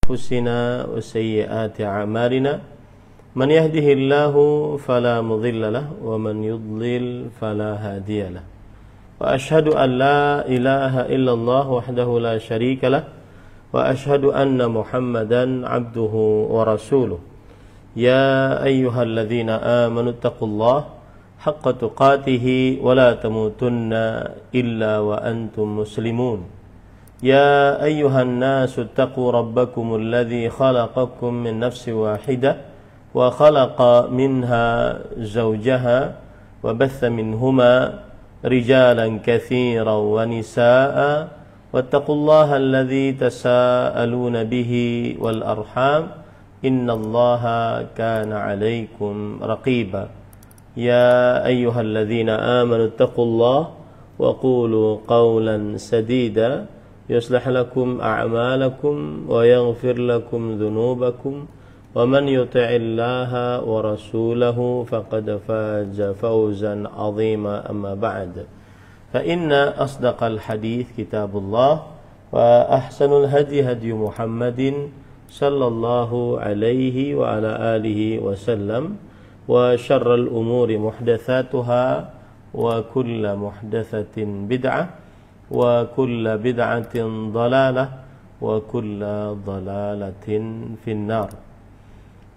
أنفسنا وسيئات أعمالنا من يهده الله فلا مضل له ومن يضلل فلا هادي له وأشهد أن لا إله إلا الله وحده لا شريك له وأشهد أن محمدا عبده ورسوله يا أيها الذين آمنوا اتقوا الله حق تقاته ولا تموتن إلا وأنتم مسلمون يا أيها الناس اتقوا ربكم الذي خلقكم من نفس واحدة وخلق منها زوجها وبث منهما رجالا كثيرا ونساء واتقوا الله الذي تساءلون به والأرحام إن الله كان عليكم رقيبا يا أيها الذين آمنوا اتقوا الله وقولوا قولا سديدا يصلح لكم أعمالكم ويغفر لكم ذنوبكم ومن يطع الله ورسوله فقد فاز فوزا عظيما أما بعد فإن أصدق الحديث كتاب الله وأحسن الهدي هدي محمد صلى الله عليه وعلى آله وسلم وشر الأمور محدثاتها وكل محدثة بدعة وكل بدعة ضلالة وكل ضلالة في النار.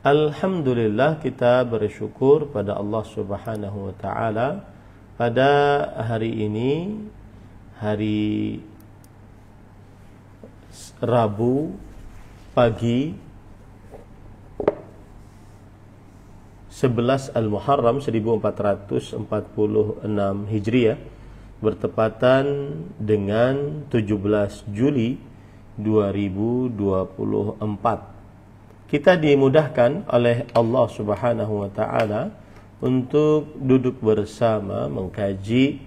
Alhamdulillah, kita bersyukur pada Allah Subhanahu wa taala pada hari ini, hari Rabu pagi 11 Al-Muharram 1446 Hijriah, bertepatan dengan 17 Juli 2024. Kita dimudahkan oleh Allah Subhanahu wa taala untuk duduk bersama mengkaji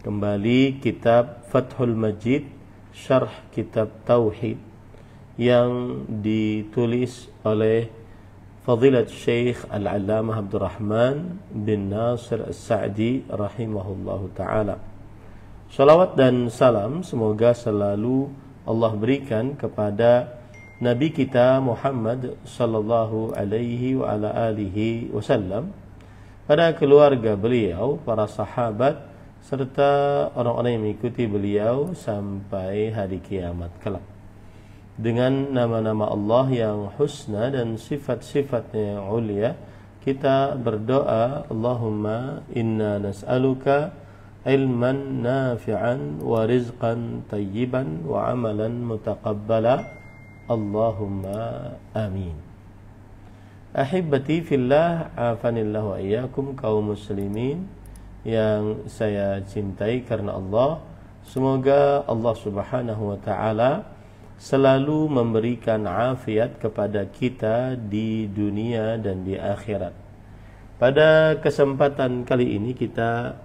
kembali kitab Fathul Majid, syarh kitab Tauhid yang ditulis oleh Fadilat Syekh Al-Allamah Abdurrahman bin Nasir As-Sa'di rahimahullahu ta'ala. Salawat dan salam semoga selalu Allah berikan kepada Nabi kita Muhammad sallallahu alaihi wa ala alihi wasallam, pada keluarga beliau, para sahabat, serta orang-orang yang mengikuti beliau sampai hari kiamat kelak. Dengan nama-nama Allah yang husna dan sifat-sifatnya yang ulia, kita berdoa, Allahumma inna nas'aluka ilman nafi'an wa rizqan tayyiban wa amalan mutaqabbala, Allahumma amin. Ahibbati fillah, afanillahu wa iyyakum, kaum muslimin yang saya cintai karena Allah, semoga Allah Subhanahu wa taala selalu memberikan afiat kepada kita di dunia dan di akhirat. Pada kesempatan kali ini kita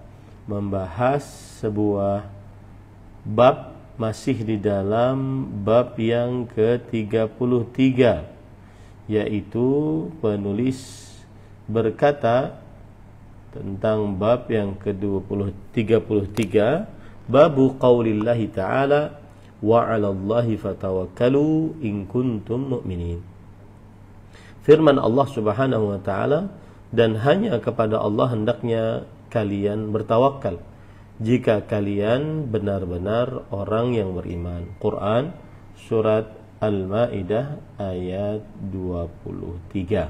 membahas sebuah bab, masih di dalam bab yang ke-33, yaitu penulis berkata tentang bab yang ke-33, babu qaulillahi ta'ala wa 'alallahi fatawakkalu in kuntum mu'minin. Firman Allah Subhanahu wa taala, dan hanya kepada Allah hendaknya kalian bertawakal jika kalian benar-benar orang yang beriman. Quran surat Al-Maidah ayat 23.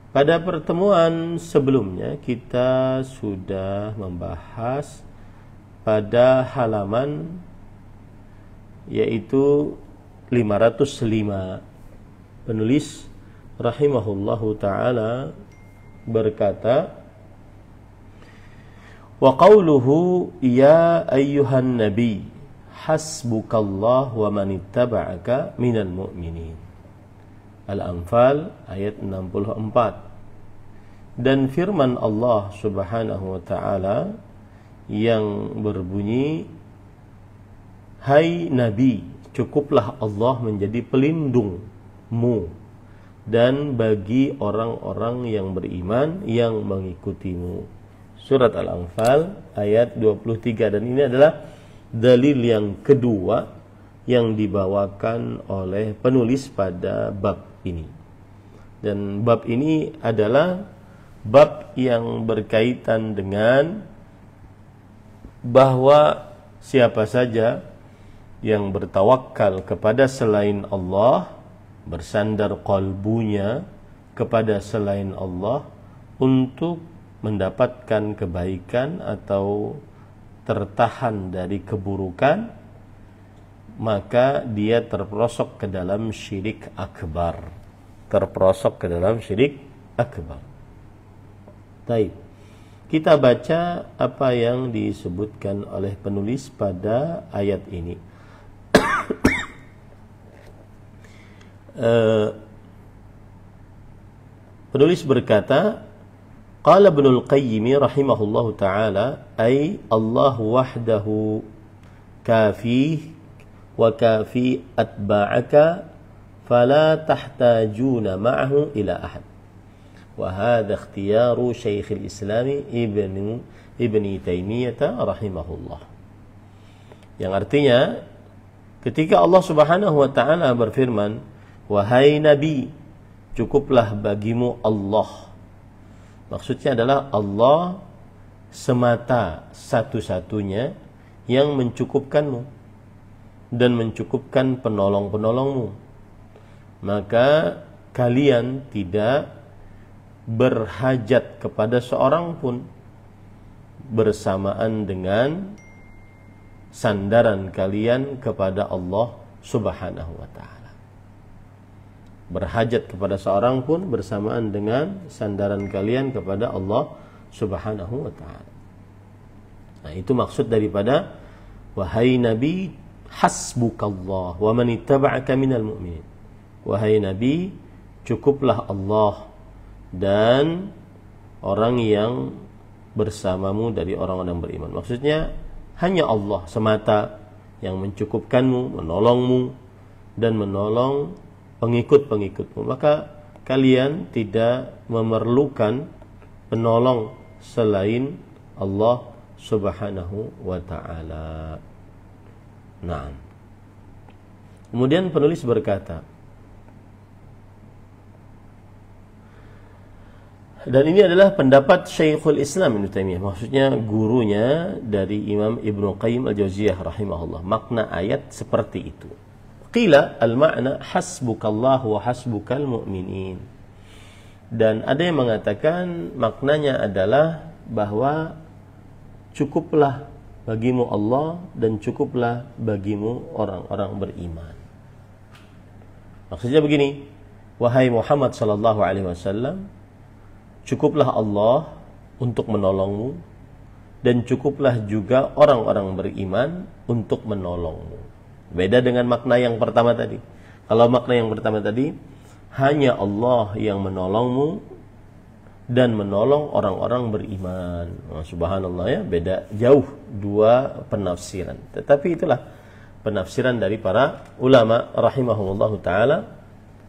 Pada pertemuan sebelumnya kita sudah membahas pada halaman yaitu 505. Penulis rahimahullahu taala berkata, wa qawluhu ya ayyuhan nabi hasbukallah wa man ittaba'aka minal mu'minin. Al-Anfal ayat 64. Dan firman Allah Subhanahu wa taala yang berbunyi, hai Nabi, cukuplah Allah menjadi pelindungmu dan bagi orang-orang yang beriman yang mengikutimu. Surat Al-Anfal ayat 23. Dan ini adalah dalil yang kedua yang dibawakan oleh penulis pada bab ini. Dan bab ini adalah bab yang berkaitan dengan bahwa siapa saja yang bertawakal kepada selain Allah, bersandar qalbunya kepada selain Allah untuk mendapatkan kebaikan atau tertahan dari keburukan, maka dia terperosok ke dalam syirik akbar. Terperosok ke dalam syirik akbar. Baik. Kita baca apa yang disebutkan oleh penulis pada ayat ini. Penulis berkata, qala Ibnul Qayyim rahimahullahu ta'ala, ay Allah wahdahu kafih wa kafi atba'aka fala tahtajuna ma'ahu ila ahad. Wa hadha ikhtiyaru Syekhul Islam Ibn Taimiyah rahimahullah. Yang artinya, ketika Allah Subhanahu wa taala berfirman, wahai Nabi, cukuplah bagimu Allah. Maksudnya adalah Allah semata satu-satunya yang mencukupkanmu dan mencukupkan penolong-penolongmu. Maka kalian tidak berhajat kepada seorang pun bersamaan dengan sandaran kalian kepada Allah Subhanahu wa ta'ala. Berhajat kepada seorang pun bersamaan dengan sandaran kalian kepada Allah Subhanahu wa ta'ala. Nah, itu maksud daripada wahai Nabi, hasbukallah wa man ittaba'aka minal mu'minin. Wahai Nabi, cukuplah Allah dan orang yang bersamamu dari orang-orang beriman. Maksudnya hanya Allah semata yang mencukupkanmu, menolongmu dan menolong pengikut-pengikutmu. Maka kalian tidak memerlukan penolong selain Allah Subhanahu wa ta'ala. Nah, kemudian penulis berkata, dan ini adalah pendapat Syekhul Islam Ibn Taimiyah, maksudnya gurunya dari Imam Ibnu Qayyim Al-Jauziyah rahimahullah. Makna ayat seperti itu. Qila al-ma'na hasbukallah wa hasbukal mu'minin. Dan ada yang mengatakan maknanya adalah bahwa cukuplah bagimu Allah dan cukuplah bagimu orang-orang beriman. Maksudnya begini, wahai Muhammad sallallahu alaihi wasallam, cukuplah Allah untuk menolongmu dan cukuplah juga orang-orang beriman untuk menolongmu. Beda dengan makna yang pertama tadi. Kalau makna yang pertama tadi, hanya Allah yang menolongmu dan menolong orang-orang beriman. Subhanallah ya, beda jauh dua penafsiran. Tetapi itulah penafsiran dari para ulama rahimahumullah ta'ala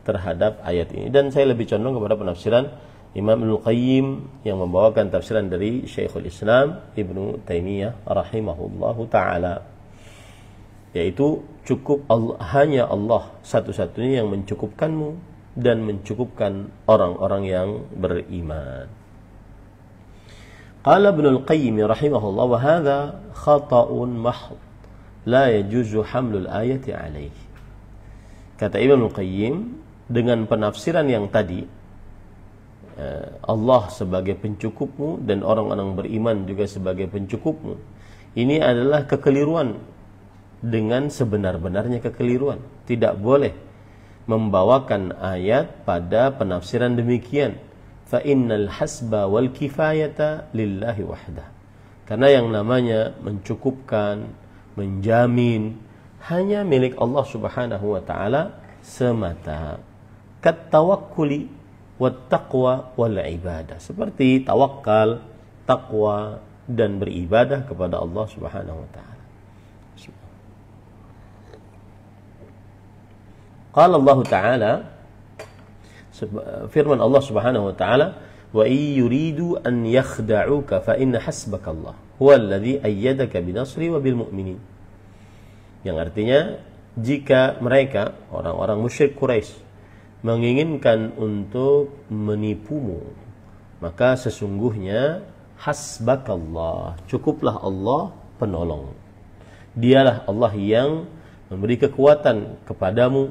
terhadap ayat ini. Dan saya lebih condong kepada penafsiran Imam Ibnul Qayyim yang membawakan tafsiran dari Syekhul Islam Ibnu Taimiyah rahimahullahu ta'ala, yaitu cukup Allah, hanya Allah satu-satunya yang mencukupkanmu dan mencukupkan orang-orang yang beriman. Qala Ibnul Qayyim rahimahullah, wa hadha khata'un mahd la yajuzu hamlul ayati alaih. Kata Ibnul Qayyim, dengan penafsiran yang tadi, Allah sebagai pencukupmu dan orang-orang beriman juga sebagai pencukupmu, ini adalah kekeliruan dengan sebenar-benarnya kekeliruan. Tidak boleh membawakan ayat pada penafsiran demikian. Fa innal hasba wal kifayata lillahi wahdah. Karena yang namanya mencukupkan, menjamin, hanya milik Allah Subhanahu wa ta'ala semata. Kat tawakkuli wat taqwa wal ibadah, seperti tawakal, takwa dan beribadah kepada Allah Subhanahu wa taala. Qala Allah Ta'ala, firman Allah Subhanahu wa taala, wa yuridu an yakhda'uka fa inna hasbakallah huwa alladhi ayyadaka binasri wa bil mu'minin. Yang artinya, jika mereka orang-orang musyrik Quraisy menginginkan untuk menipumu, maka sesungguhnya hasbakallah, cukuplah Allah penolong. Dialah Allah yang memberi kekuatan kepadamu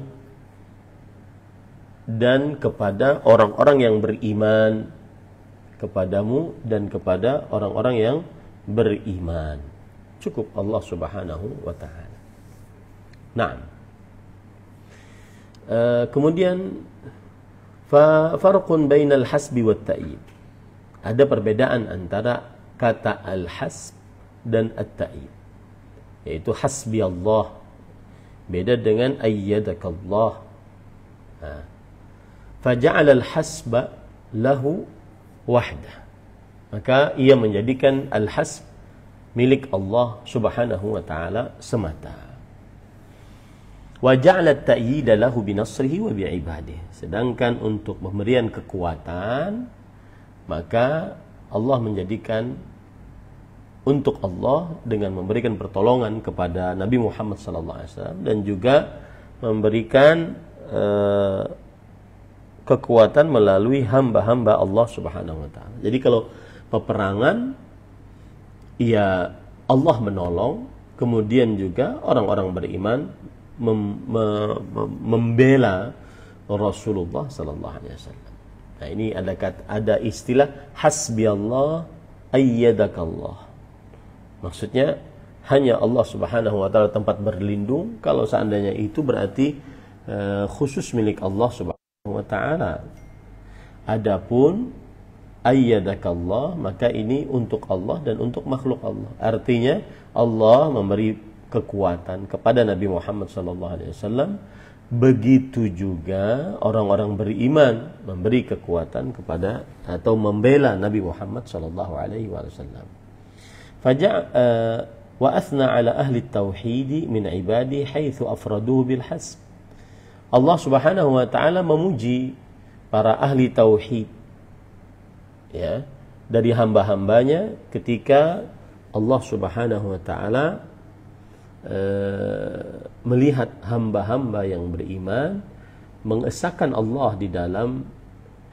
dan kepada orang-orang yang beriman, kepadamu dan kepada orang-orang yang beriman. Cukup Allah Subhanahu wa ta'ala. Nah, kemudian farqun bainal hasbi wat ta'yid. Ada perbedaan antara kata al-hasb dan at-ta'yid, yaitu hasbi Allah beda dengan ayyadakallah. Faja'ala al-hasba lahu wahdah, maka ia menjadikan al-hasb milik Allah Subhanahu wa ta'ala semata. Wa ja'ala at-ta'yida lahu binasrihi wa bi'ibadihi, sedangkan untuk pemberian kekuatan maka Allah menjadikan untuk Allah dengan memberikan pertolongan kepada Nabi Muhammad SAW dan juga memberikan kekuatan melalui hamba-hamba Allah Subhanahu wa ta'ala. Jadi kalau peperangan, ya Allah menolong, kemudian juga orang-orang beriman membela Rasulullah sallallahu alaihi wasallam. Nah, ini ada istilah hasbi Allah ayyadakallah. Maksudnya hanya Allah Subhanahu wa ta'ala tempat berlindung. Kalau seandainya itu berarti khusus milik Allah Subhanahu wa ta'ala. Adapun ayyadakallah, maka ini untuk Allah dan untuk makhluk Allah. Artinya Allah memberi kekuatan kepada Nabi Muhammad SAW. Begitu juga orang-orang beriman memberi kekuatan kepada atau membela Nabi Muhammad SAW. Wa athna ala ahli tauhid min ibadi haitsu afraduhu bil hasb. Allah Subhanahu wa ta'ala memuji para ahli tauhid, ya, dari hamba-hambanya ketika Allah Subhanahu wa ta'ala melihat hamba-hamba yang beriman mengesahkan Allah di dalam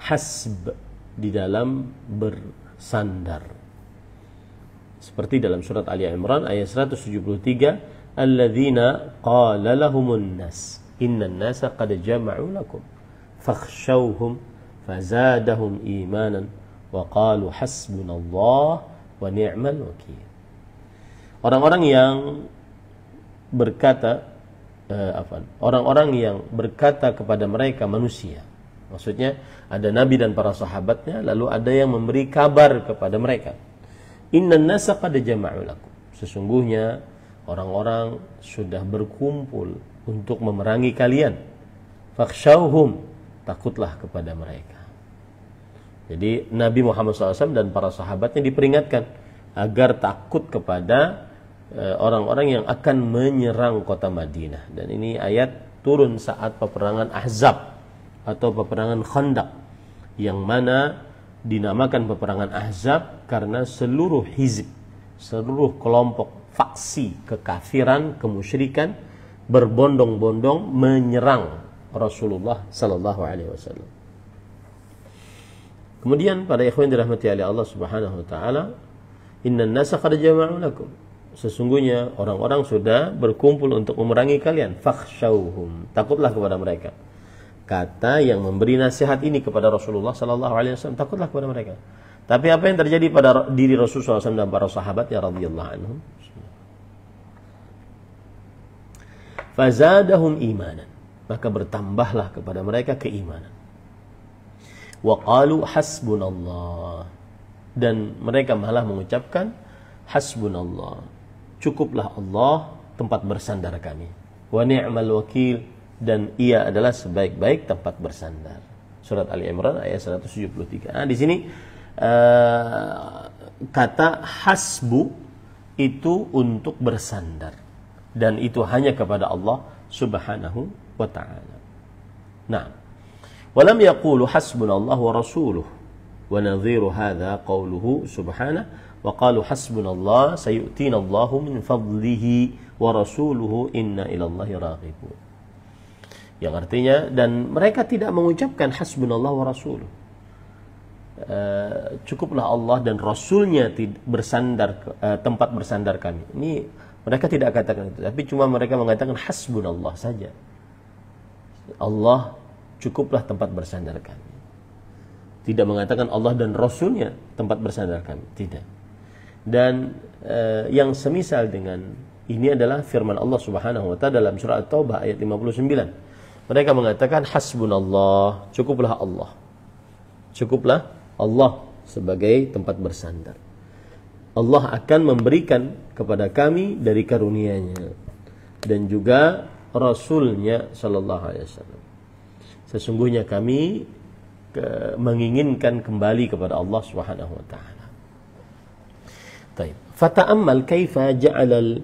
hasb, di dalam bersandar. Seperti dalam surat Ali Imran ayat 173, alladzina qala lahumun nas innan nasa qad jama'u lakum fakhshawhum fazadahum imanan wa qalu hasbunallah wa ni'mal wakil. Orang-orang yang berkata orang-orang yang berkata kepada mereka manusia, maksudnya ada nabi dan para sahabatnya, lalu ada yang memberi kabar kepada mereka, innan nasa qad jama'u lakum, sesungguhnya orang-orang sudah berkumpul untuk memerangi kalian, fakhshawhum, takutlah kepada mereka. Jadi Nabi Muhammad SAW dan para sahabatnya diperingatkan agar takut kepada orang-orang yang akan menyerang kota Madinah. Dan ini ayat turun saat peperangan Ahzab atau peperangan Khandaq, yang mana dinamakan peperangan Ahzab karena seluruh hizb, seluruh kelompok faksi kekafiran, kemusyrikan berbondong-bondong menyerang Rasulullah sallallahu alaihi wasallam. Kemudian para ikhwan dirahmati oleh Allah Subhanahu wa taala, innan nasa qad jama'u lakum, sesungguhnya orang-orang sudah berkumpul untuk memerangi kalian, fakhshawhum, takutlah kepada mereka. Kata yang memberi nasihat ini kepada Rasulullah sallallahu alaihi wasallam, takutlah kepada mereka. Tapi apa yang terjadi pada diri Rasulullah SAW dan para sahabatnya radhiyallahu anhum? Fazadahum imanan, maka bertambahlah kepada mereka keimanan. Wa qalu hasbunallah, dan mereka malah mengucapkan hasbunallah, cukuplah Allah tempat bersandar kami. Wa ni'mal wakil, dan ia adalah sebaik-baik tempat bersandar. Surat Ali Imran ayat 173. Nah, di sini kata hasbu itu untuk bersandar, dan itu hanya kepada Allah Subhanahu wa ta'ala. Nah, walam yaqulu hasbunallah wa rasuluh wa nadhiru hadha qawluhu subhanahu wa qalu hasbunallah sayu'tina Allahu min fadlihi wa rasuluhu inna ilallahi raghibun. Yang artinya, dan mereka tidak mengucapkan hasbunallah wa rasuluh. Cukuplah Allah dan Rasulnya tempat bersandar kami. Ini mereka tidak katakan itu, tapi cuma mereka mengatakan hasbunallah saja. Allah cukuplah tempat bersandar kami. Tidak mengatakan Allah dan Rasulnya tempat bersandar kami, tidak. Dan yang semisal dengan ini adalah firman Allah Subhanahu wa taala dalam surah At-Taubah ayat 59. Mereka mengatakan hasbunallah, cukuplah Allah. Cukuplah Allah sebagai tempat bersandar. Allah akan memberikan kepada kami dari karunia-Nya dan juga Rasul-Nya sallallahu alaihi wasallam. Sesungguhnya kami menginginkan kembali kepada Allah Subhanahu wa taala. Baik. Fata'ammal kaifa ja'alal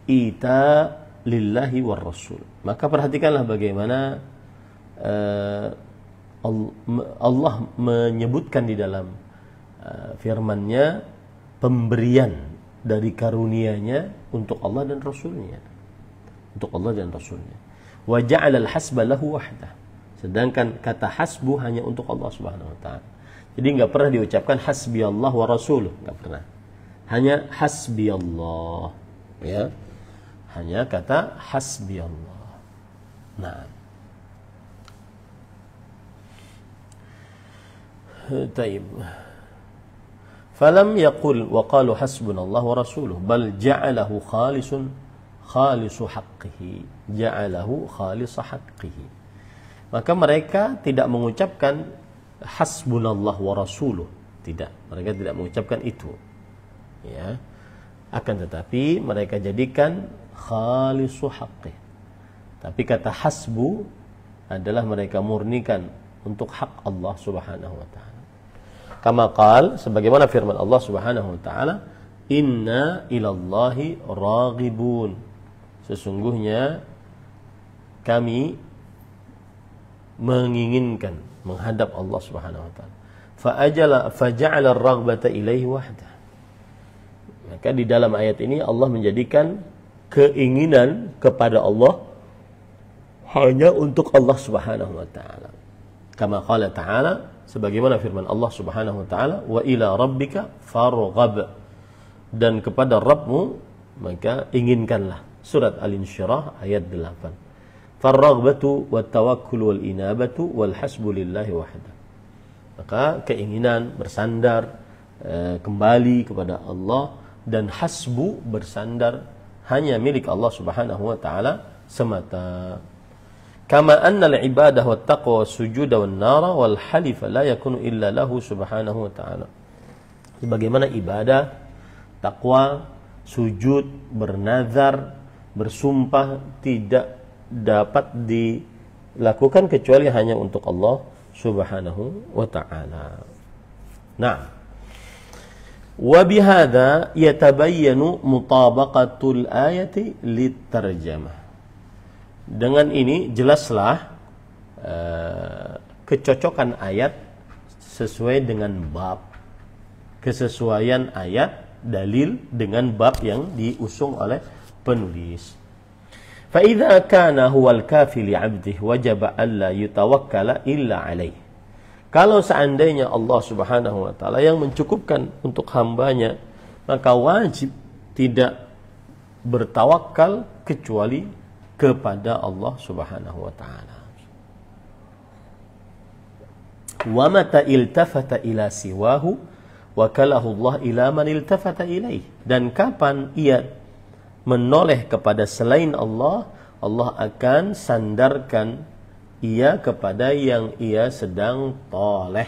ita lillahi war rasul. Maka perhatikanlah bagaimana Allah menyebutkan di dalam firman-Nya pemberian dari karunia-Nya untuk Allah dan Rasul-Nya. Untuk Allah dan Rasul-Nya. Wa ja'alal hasba lahu wahdah. Sedangkan kata hasbu hanya untuk Allah Subhanahu wa taala. Jadi enggak pernah diucapkan hasbiyallah wa rasuluh, enggak pernah. Hanya hasbiyallah, ya. Hanya kata hasbiyallah. Nah. Taib. Falam yaqul wa qalu hasbunallah wa rasuluh, bal ja'alahu khalisu haqqihi. Ja'alahu khalisa haqqihi. Maka mereka tidak mengucapkan hasbunallah wa rasuluh. Tidak, mereka tidak mengucapkan itu. Ya. Akan tetapi mereka jadikan khalisu haqqih. Tapi kata hasbu adalah mereka murnikan untuk hak Allah Subhanahu wa taala. Kama qal, sebagaimana firman Allah Subhanahu wa taala, inna ilallahi raghibun. Sesungguhnya kami menginginkan menghadap Allah Subhanahu wa taala. Faja'ala ar-raghbata ilaihi wahdah. Maka di dalam ayat ini Allah menjadikan keinginan kepada Allah hanya untuk Allah Subhanahu wa taala. Kama qala ta'ala, sebagaimana firman Allah Subhanahu wa taala, wa ila rabbika farghab. Dan kepada Rabbmu maka inginkanlah. Surat Al-Insyirah ayat 8. Farraghbatu wat tawakkul wal inabatu wal hasbu lillahi wahda. Maka keinginan bersandar kembali kepada Allah dan hasbu bersandar hanya milik Allah Subhanahu wa taala semata. Kama anna al-ibadah wat taqwa was sujud wan nara wal halif la yakunu illa lahu Subhanahu wa taala. Sebagaimana ibadah, takwa, sujud, bernazar, bersumpah tidak dapat dilakukan kecuali hanya untuk Allah Subhanahu wa ta'ala. Nah, wa bihadza yatabayyanu mutabaqatul ayati litarjamah. Dengan ini jelaslah kecocokan ayat sesuai dengan bab, kesesuaian ayat dalil dengan bab yang diusung oleh penulis. فَإِذَا كَانَ هُوَ الْكَافِي لِعَبْدِهِ وَجَبَ أَلَّا يُتَوَكَّلَ إِلَّا عَلَيْهِ. Kalau seandainya Allah Subhanahu wa taala yang mencukupkan untuk hambanya, maka wajib tidak bertawakal kecuali kepada Allah Subhanahu wa taala. Wa mata iltafata ila siwahu wakalahu Allah ila man iltafata ilaih. Dan kapan ia menoleh kepada selain Allah, Allah akan sandarkan ia kepada yang ia sedang toleh.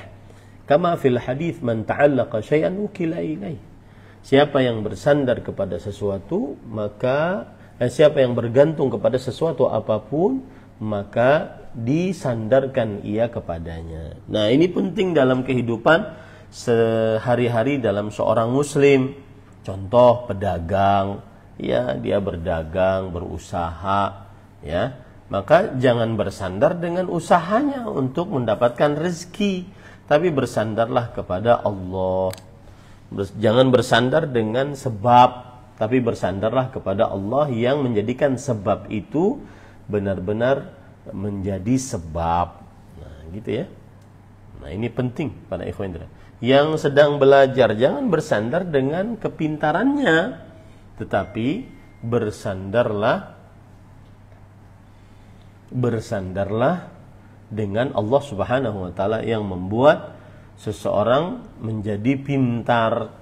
Kama fil hadis, man ta'allaqa syai'an wukila ilaih. Siapa yang bersandar kepada sesuatu, maka siapa yang bergantung kepada sesuatu apapun, maka disandarkan ia kepadanya. Nah, ini penting dalam kehidupan sehari-hari dalam seorang muslim. Contoh pedagang, ya, dia berdagang, berusaha, ya, maka jangan bersandar dengan usahanya untuk mendapatkan rezeki, tapi bersandarlah kepada Allah. Jangan bersandar dengan sebab, tapi bersandarlah kepada Allah yang menjadikan sebab itu benar-benar menjadi sebab. Nah, gitu ya. Nah, ini penting pada ikhwan yang sedang belajar, jangan bersandar dengan kepintarannya, tetapi bersandarlah dengan Allah Subhanahu wa taala yang membuat seseorang menjadi pintar.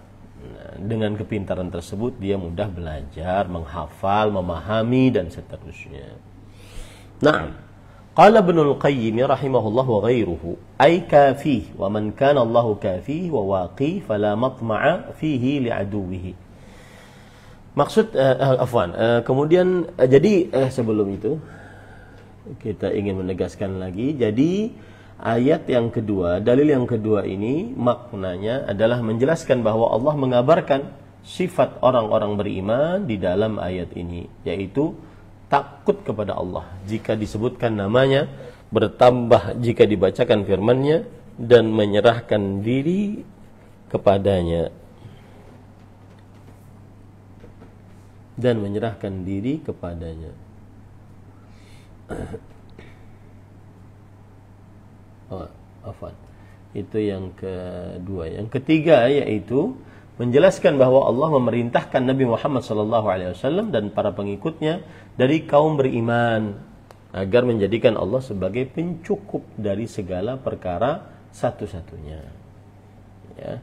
Dengan kepintaran tersebut dia mudah belajar, menghafal, memahami dan seterusnya. Nah, qala Ibnul Qayyim rahimahullah wa ghairuhu ay kafih wa man kana Allahu kafih wa waqih fala matma'a fihi li'aduwihi. Maksud kemudian jadi sebelum itu kita ingin menegaskan lagi, jadi ayat yang kedua, dalil yang kedua ini maknanya adalah menjelaskan bahwa Allah mengabarkan sifat orang-orang beriman di dalam ayat ini, yaitu takut kepada Allah jika disebutkan namanya, bertambah jika dibacakan firman-Nya, dan menyerahkan diri kepadanya. Itu yang kedua. Yang ketiga yaitu menjelaskan bahwa Allah memerintahkan Nabi Muhammad SAW dan para pengikutnya dari kaum beriman agar menjadikan Allah sebagai pencukup dari segala perkara satu-satunya. Ya.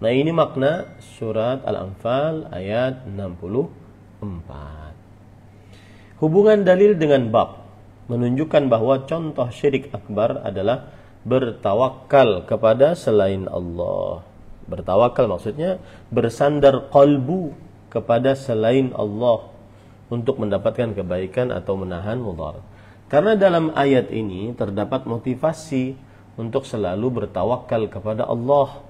Nah, ini makna surat Al-Anfal ayat 64. Hubungan dalil dengan bab menunjukkan bahwa contoh syirik akbar adalah bertawakal kepada selain Allah. Bertawakal maksudnya bersandar qalbu kepada selain Allah untuk mendapatkan kebaikan atau menahan mudarat. Karena dalam ayat ini terdapat motivasi untuk selalu bertawakal kepada Allah.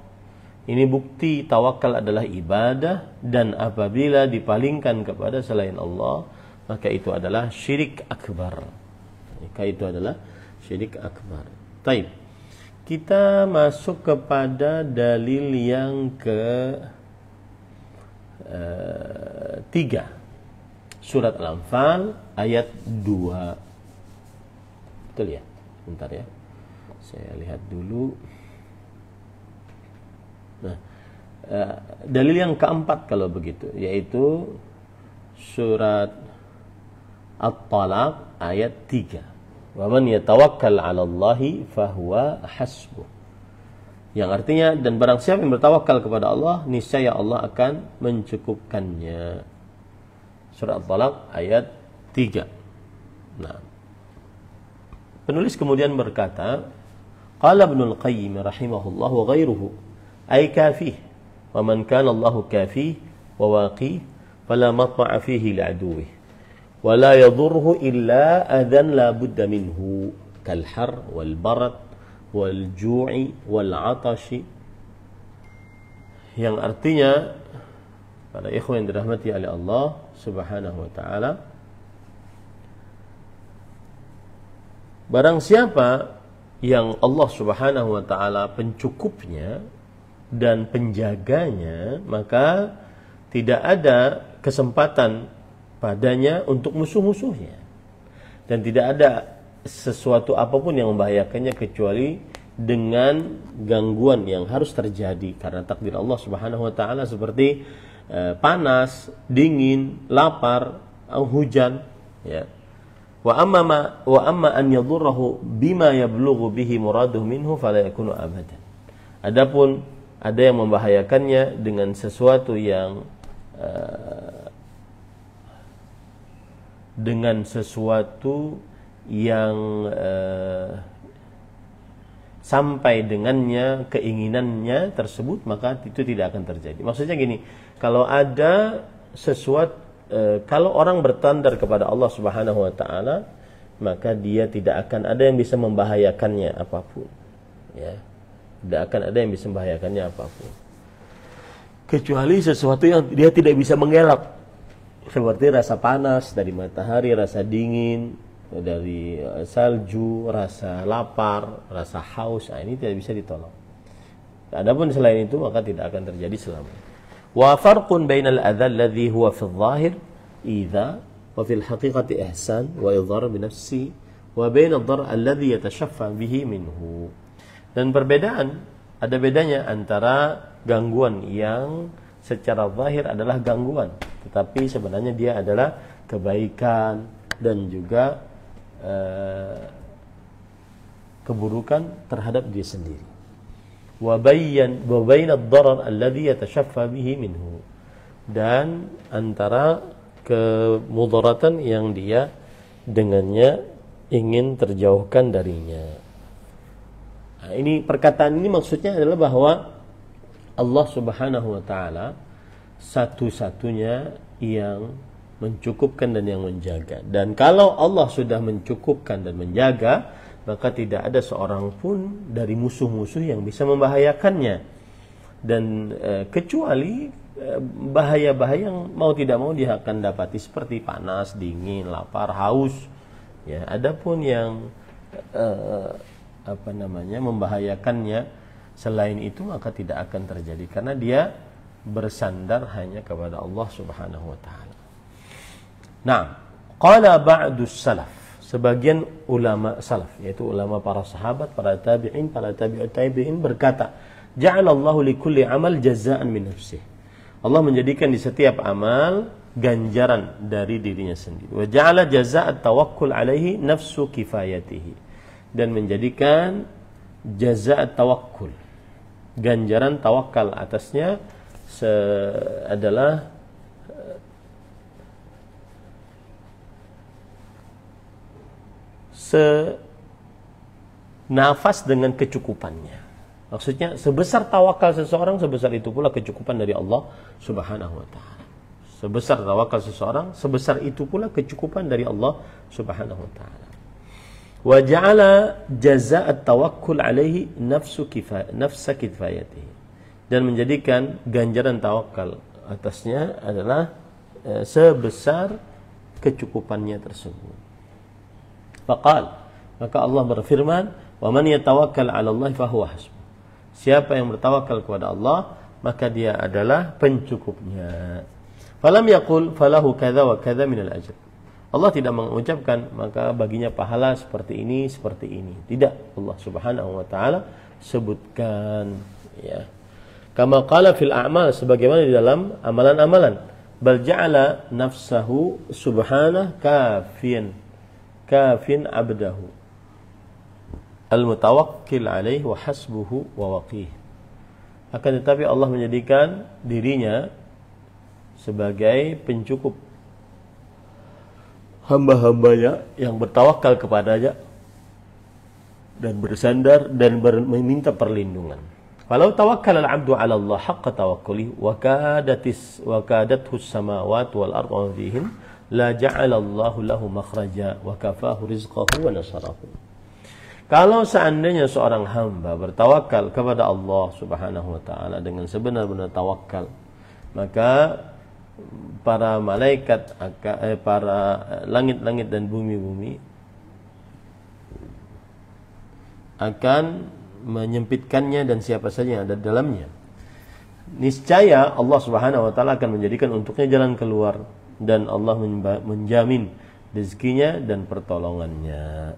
Ini bukti tawakal adalah ibadah, dan apabila dipalingkan kepada selain Allah, maka itu adalah syirik akbar. Taib. Kita masuk kepada dalil yang ketiga. Surat Al-Anfal ayat 2. Betul ya? Bentar ya. Saya lihat dulu. Nah, dalil yang keempat kalau begitu, yaitu surat At-Talaq ayat 3. Wa man yatawakkal 'ala Allahi fahuwa hasbuh. Yang artinya, dan barang siapa yang bertawakal kepada Allah, niscaya Allah akan mencukupkannya. Surah At-Talaq ayat 3. Nah, penulis kemudian berkata, qala Ibnul Qayyim rahimahullah wa ghairuhu ay kafih wa man kana Allahu kafih wa waqih fala matma'a fihi li'aduwih wa la yadurruhu illa adhan la budda minhu kal har wal barad wal ju'i wal 'atashi. Yang artinya, para ikhwan yang dirahmati oleh Allah Subhanahu wa taala, barang siapa yang Allah Subhanahu wa taala pencukupnya dan penjaganya, maka tidak ada kesempatan padanya untuk musuh-musuhnya, dan tidak ada sesuatu apapun yang membahayakannya kecuali dengan gangguan yang harus terjadi karena takdir Allah Subhanahu wa taala, seperti panas, dingin, lapar, hujan, ya. Wa amma an yadurruhu bima yablughu bihi muraduhu minhu fala yakunu abadan. Adapun ada yang membahayakannya dengan sesuatu yang sampai dengannya keinginannya tersebut, maka itu tidak akan terjadi. Maksudnya gini, kalau ada sesuatu, kalau orang bertandar kepada Allah Subhanahu wa taala, maka dia tidak akan ada yang bisa membahayakannya apapun, ya. Tidak akan ada yang bisa membahayakannya apapun, kecuali sesuatu yang dia tidak bisa mengelak, seperti rasa panas dari matahari, rasa dingin dari salju, rasa lapar, rasa haus. Nah, ini tidak bisa ditolong. Adapun selain itu maka tidak akan terjadi selamanya. Wa farqun bainal adza alladhi huwa fi adh-dhahir idza wa fil haqiqati ihsan wa idhar bi nafsi wa bainad dar alladhi yatashaffa bihi minhu. Dan perbedaan, ada bedanya antara gangguan yang secara zahir adalah gangguan, tetapi sebenarnya dia adalah kebaikan dan juga keburukan terhadap diri sendiri. Wa bainad darar alladhi yatashaffa bihi minhu, dan antara kemudaratan yang dia dengannya ingin terjauhkan darinya. Nah, ini perkataan ini maksudnya adalah bahwa Allah Subhanahu wa taala satu-satunya yang mencukupkan dan yang menjaga. Dan kalau Allah sudah mencukupkan dan menjaga, maka tidak ada seorang pun dari musuh-musuh yang bisa membahayakannya. Dan kecuali bahaya-bahaya yang mau tidak mau dia akan dapati seperti panas, dingin, lapar, haus. Ya, adapun yang membahayakannya selain itu maka tidak akan terjadi karena dia bersandar hanya kepada Allah Subhanahu wa taala. Nah, qala ba'dus salaf, sebagian ulama salaf yaitu ulama para sahabat, para tabi'in, para tabi'ut tabi'in berkata, ja'alallahu likulli amal jazaa'an min nafsihi. Allah menjadikan di setiap amal ganjaran dari dirinya sendiri. Wa ja'ala jazaa'at tawakkul alaihi nafsu kifayatihi. Dan menjadikan jazaa'at tawakkul, ganjaran tawakal atasnya adalah senafas dengan kecukupannya. Maksudnya sebesar tawakal seseorang, sebesar itu pula kecukupan dari Allah Subhanahu wa taala. Sebesar tawakal seseorang, sebesar itu pula kecukupan dari Allah Subhanahu wa taala. Wa ja'ala jazaa'at tawakkul alaihi nafsa kifayatihi. Dan menjadikan ganjaran tawakal atasnya adalah sebesar kecukupannya tersebut. Faqal, maka Allah berfirman, wa man yatawakkal 'ala Allah fa huwa hasbuh. Siapa yang bertawakal kepada Allah, maka dia adalah pencukupnya. Falam yaqul falahu kadza wa kadza min al-ajr. Allah tidak mengucapkan maka baginya pahala seperti ini, seperti ini. Tidak, Allah Subhanahu wa taala sebutkan, ya. Kama qala fil a'mal, sebagaimana di dalam amalan-amalan. Bal ja'ala nafsahu subhanahu kafin abdahu al-mutawakkil alaihi wa hasbuhu wa waqih. Akan tetapi Allah menjadikan dirinya sebagai pencukup hamba-hambanya yang bertawakal kepadanya dan bersandar dan meminta perlindungan. Walau tawakkal al-'abdu 'ala Allah haqqa tawakkuli wa kadathu as-samawati wal ardu wa fihin la ja'ala Allahu lahu makhraja wa kafahu rizqahu wa nasarahu. Kalau seandainya seorang hamba bertawakal kepada Allah Subhanahu wa taala dengan sebenar-benar tawakal, maka para malaikat, para langit-langit dan bumi-bumi akan menyempitkannya dan siapa saja yang ada di dalamnya. Niscaya Allah Subhanahu wa taala akan menjadikan untuknya jalan keluar dan Allah menjamin rezekinya dan pertolongannya.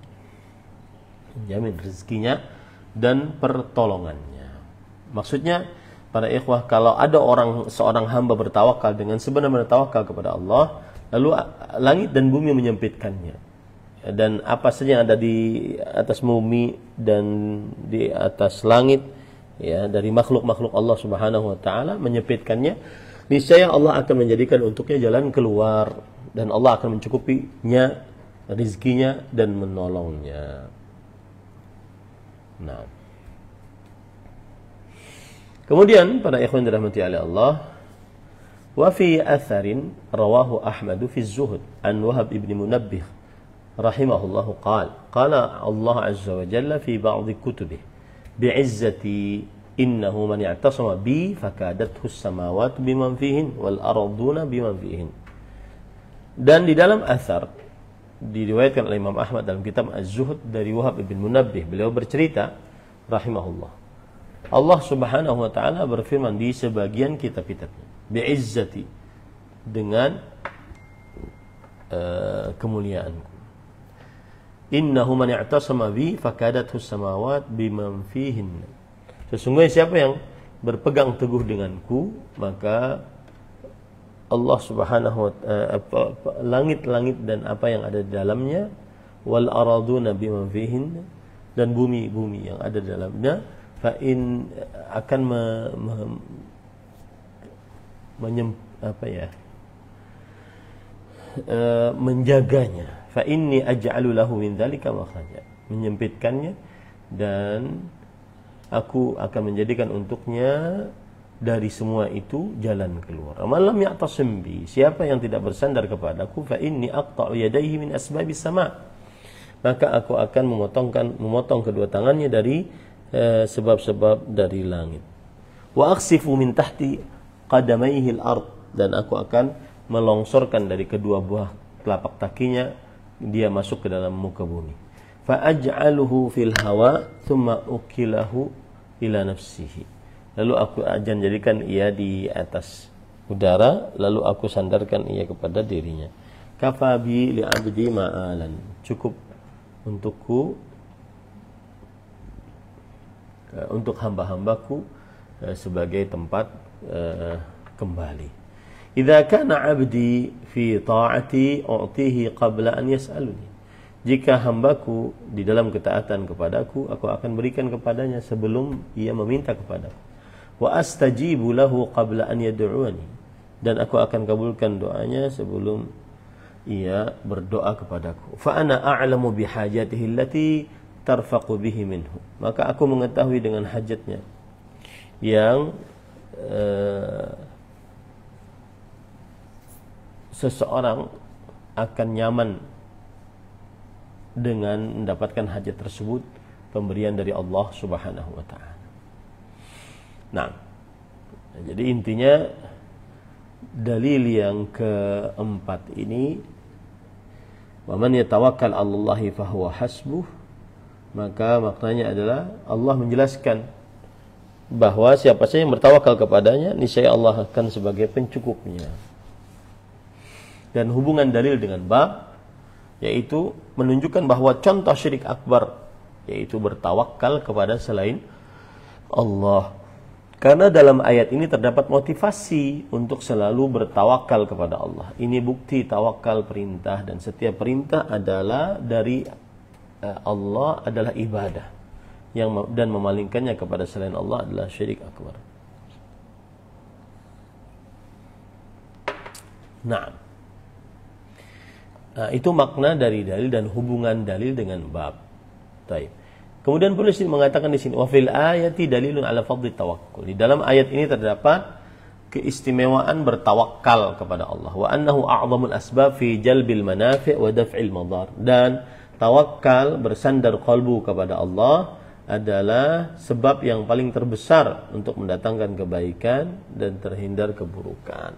Menjamin rezekinya dan pertolongannya. Maksudnya para ikhwah, kalau ada seorang hamba bertawakal dengan sebenar-benar tawakal kepada Allah, lalu langit dan bumi menyempitkannya, dan apa saja yang ada di atas bumi dan di atas langit, ya, dari makhluk-makhluk Allah Subhanahu wa taala menyempitkannya, niscaya Allah akan menjadikan untuknya jalan keluar dan Allah akan mencukupinya rizkinya dan menolongnya. Nah, kemudian para ikhwan dirahmati oleh Allah, wa fi atharin rawahu Ahmad fi az-Zuhd an Wahab ibn Munabbih rahimahullah qala Allah azza wa jalla fi ba'd kutubihi bi'izzati innahu man i'tasama bi fakadathu as-samawati biman fihin wal arduna biman fihin. Dan di dalam athar diriwayatkan oleh Imam Ahmad dalam kitab Az-Zuhd dari Wahab ibn Munabbih, beliau bercerita rahimahullah, Allah Subhanahu wa taala berfirman di sebagian kitab-kitabnya, bi'izzati, dengan kemuliaanku. Innahu man i'tasama bi fakadathu samawat biman fihin. Sesungguhnya siapa yang berpegang teguh denganku, maka Allah Subhanahu wa ta'ala, langit-langit dan apa yang ada di dalamnya, wal araduna biman fihin, dan bumi-bumi yang ada di dalamnya, fa in akan menjaganya. Fa inni aj'alu lahu min dzalika makhraja, menyempitkannya, dan aku akan menjadikan untuknya dari semua itu jalan keluar. Malam ya'tasim bi, siapa yang tidak bersandar kepadaku, fa inni aqta'u yadayhi min asbabis sama', maka aku akan memotong kedua tangannya dari sebab-sebab dari langit. Wa akhsifu min tahti qadamaihi al-ard, dan aku akan melongsorkan dari kedua buah telapak kakinya, dia masuk ke dalam muka bumi. Fa aj'aluhu fil hawa thumma ukilahu ila nafsihi, lalu aku akan jadikan ia di atas udara, lalu aku sandarkan ia kepada dirinya. Kafa bi li 'abdi ma'alan, cukup untukku, untuk hamba-hambaku sebagai tempat kembali. Idza kana 'abdi fi ta'ati u'tihi qabla an yas'aluni, jika hambaku di dalam ketaatan kepadaku, aku akan berikan kepadanya sebelum ia meminta kepadaku. Wa astajibu lahu qabla an yad'uani, dan aku akan kabulkan doanya sebelum ia berdoa kepadaku. Fa ana a'lamu bihajatihi allati tarfaqu bihi minhu, maka aku mengetahui dengan hajatnya yang seseorang akan nyaman dengan mendapatkan hajat tersebut, pemberian dari Allah Subhanahu wa ta'ala. Nah, jadi intinya dalil yang keempat ini, wa man yatawakkal 'alallahi fahuwa hasbuh, maka maknanya adalah Allah menjelaskan bahwa siapa saja yang bertawakal kepadanya, niscaya Allah akan sebagai pencukupnya. Dan hubungan dalil dengan bab, yaitu menunjukkan bahwa contoh syirik akbar, yaitu bertawakal kepada selain Allah. Karena dalam ayat ini terdapat motivasi untuk selalu bertawakal kepada Allah. Ini bukti tawakal perintah, dan setiap perintah adalah dari Allah, adalah ibadah, dan memalingkannya kepada selain Allah adalah syirik akbar. Nah, itu makna dari dalil dan hubungan dalil dengan bab. Baik. Kemudian penulis mengatakan di sini, wa fil ayati dalilun ala fadli tawakkul. Di dalam ayat ini terdapat keistimewaan bertawakal kepada Allah. Wa annahu a'zamul asbab fi jalbil manafi' wa daf'il madar. Dan tawakal, bersandar qalbu kepada Allah, adalah sebab yang paling terbesar untuk mendatangkan kebaikan dan terhindar keburukan.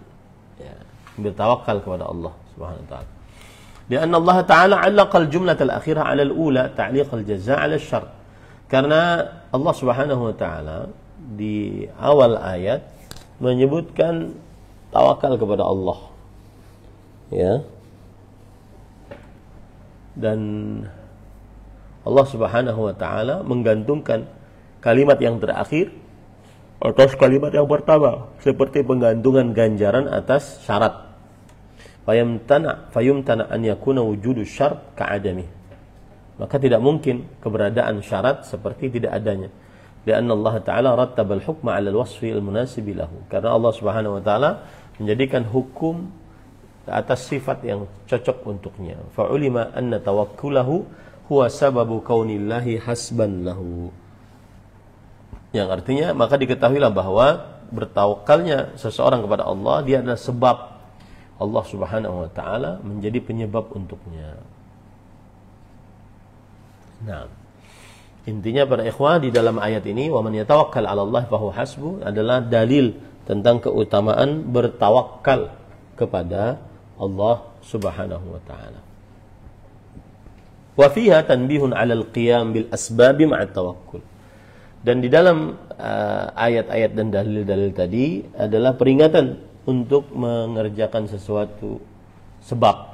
Ya, bertawakal kepada Allah Subhanahu wa ta'ala. Karena Allah Ta'ala 'allaqa al-jumlah al-akhirah 'ala al-ula ta'liq al-jazaa' 'ala asy-syart. Karena Allah Subhanahu wa ta'ala di awal ayat menyebutkan tawakal kepada Allah. Ya. Dan Allah Subhanahu wa ta'ala menggantungkan kalimat yang terakhir atas kalimat yang pertama, seperti penggantungan ganjaran atas syarat. Fayumtana an yakuna wujudu syart ka'adami, maka tidak mungkin keberadaan syarat seperti tidak adanya. Karena Allah Ta'ala rattabal hukma 'ala al-wasfi al-munasib lahu, karena Allah Subhanahu wa ta'ala menjadikan hukum atas sifat yang cocok untuknya. Fa'ulima anna tawakkulahu huwa sababu kaunillahi hasban lahu, yang artinya maka diketahuilah bahwa bertawakalnya seseorang kepada Allah, dia adalah sebab Allah Subhanahu wa ta'ala menjadi penyebab untuknya. Nah, intinya para ikhwah, di dalam ayat ini wa man yatawakkal 'ala Allah fa huwa hasbuh adalah dalil tentang keutamaan bertawakal kepada Allah Subhanahu wa ta'ala. Wa fiha tanbihun 'ala al-qiyam bil asbab ma'a tawakkul. Dan di dalam ayat-ayat dan dalil-dalil tadi adalah peringatan untuk mengerjakan sesuatu sebab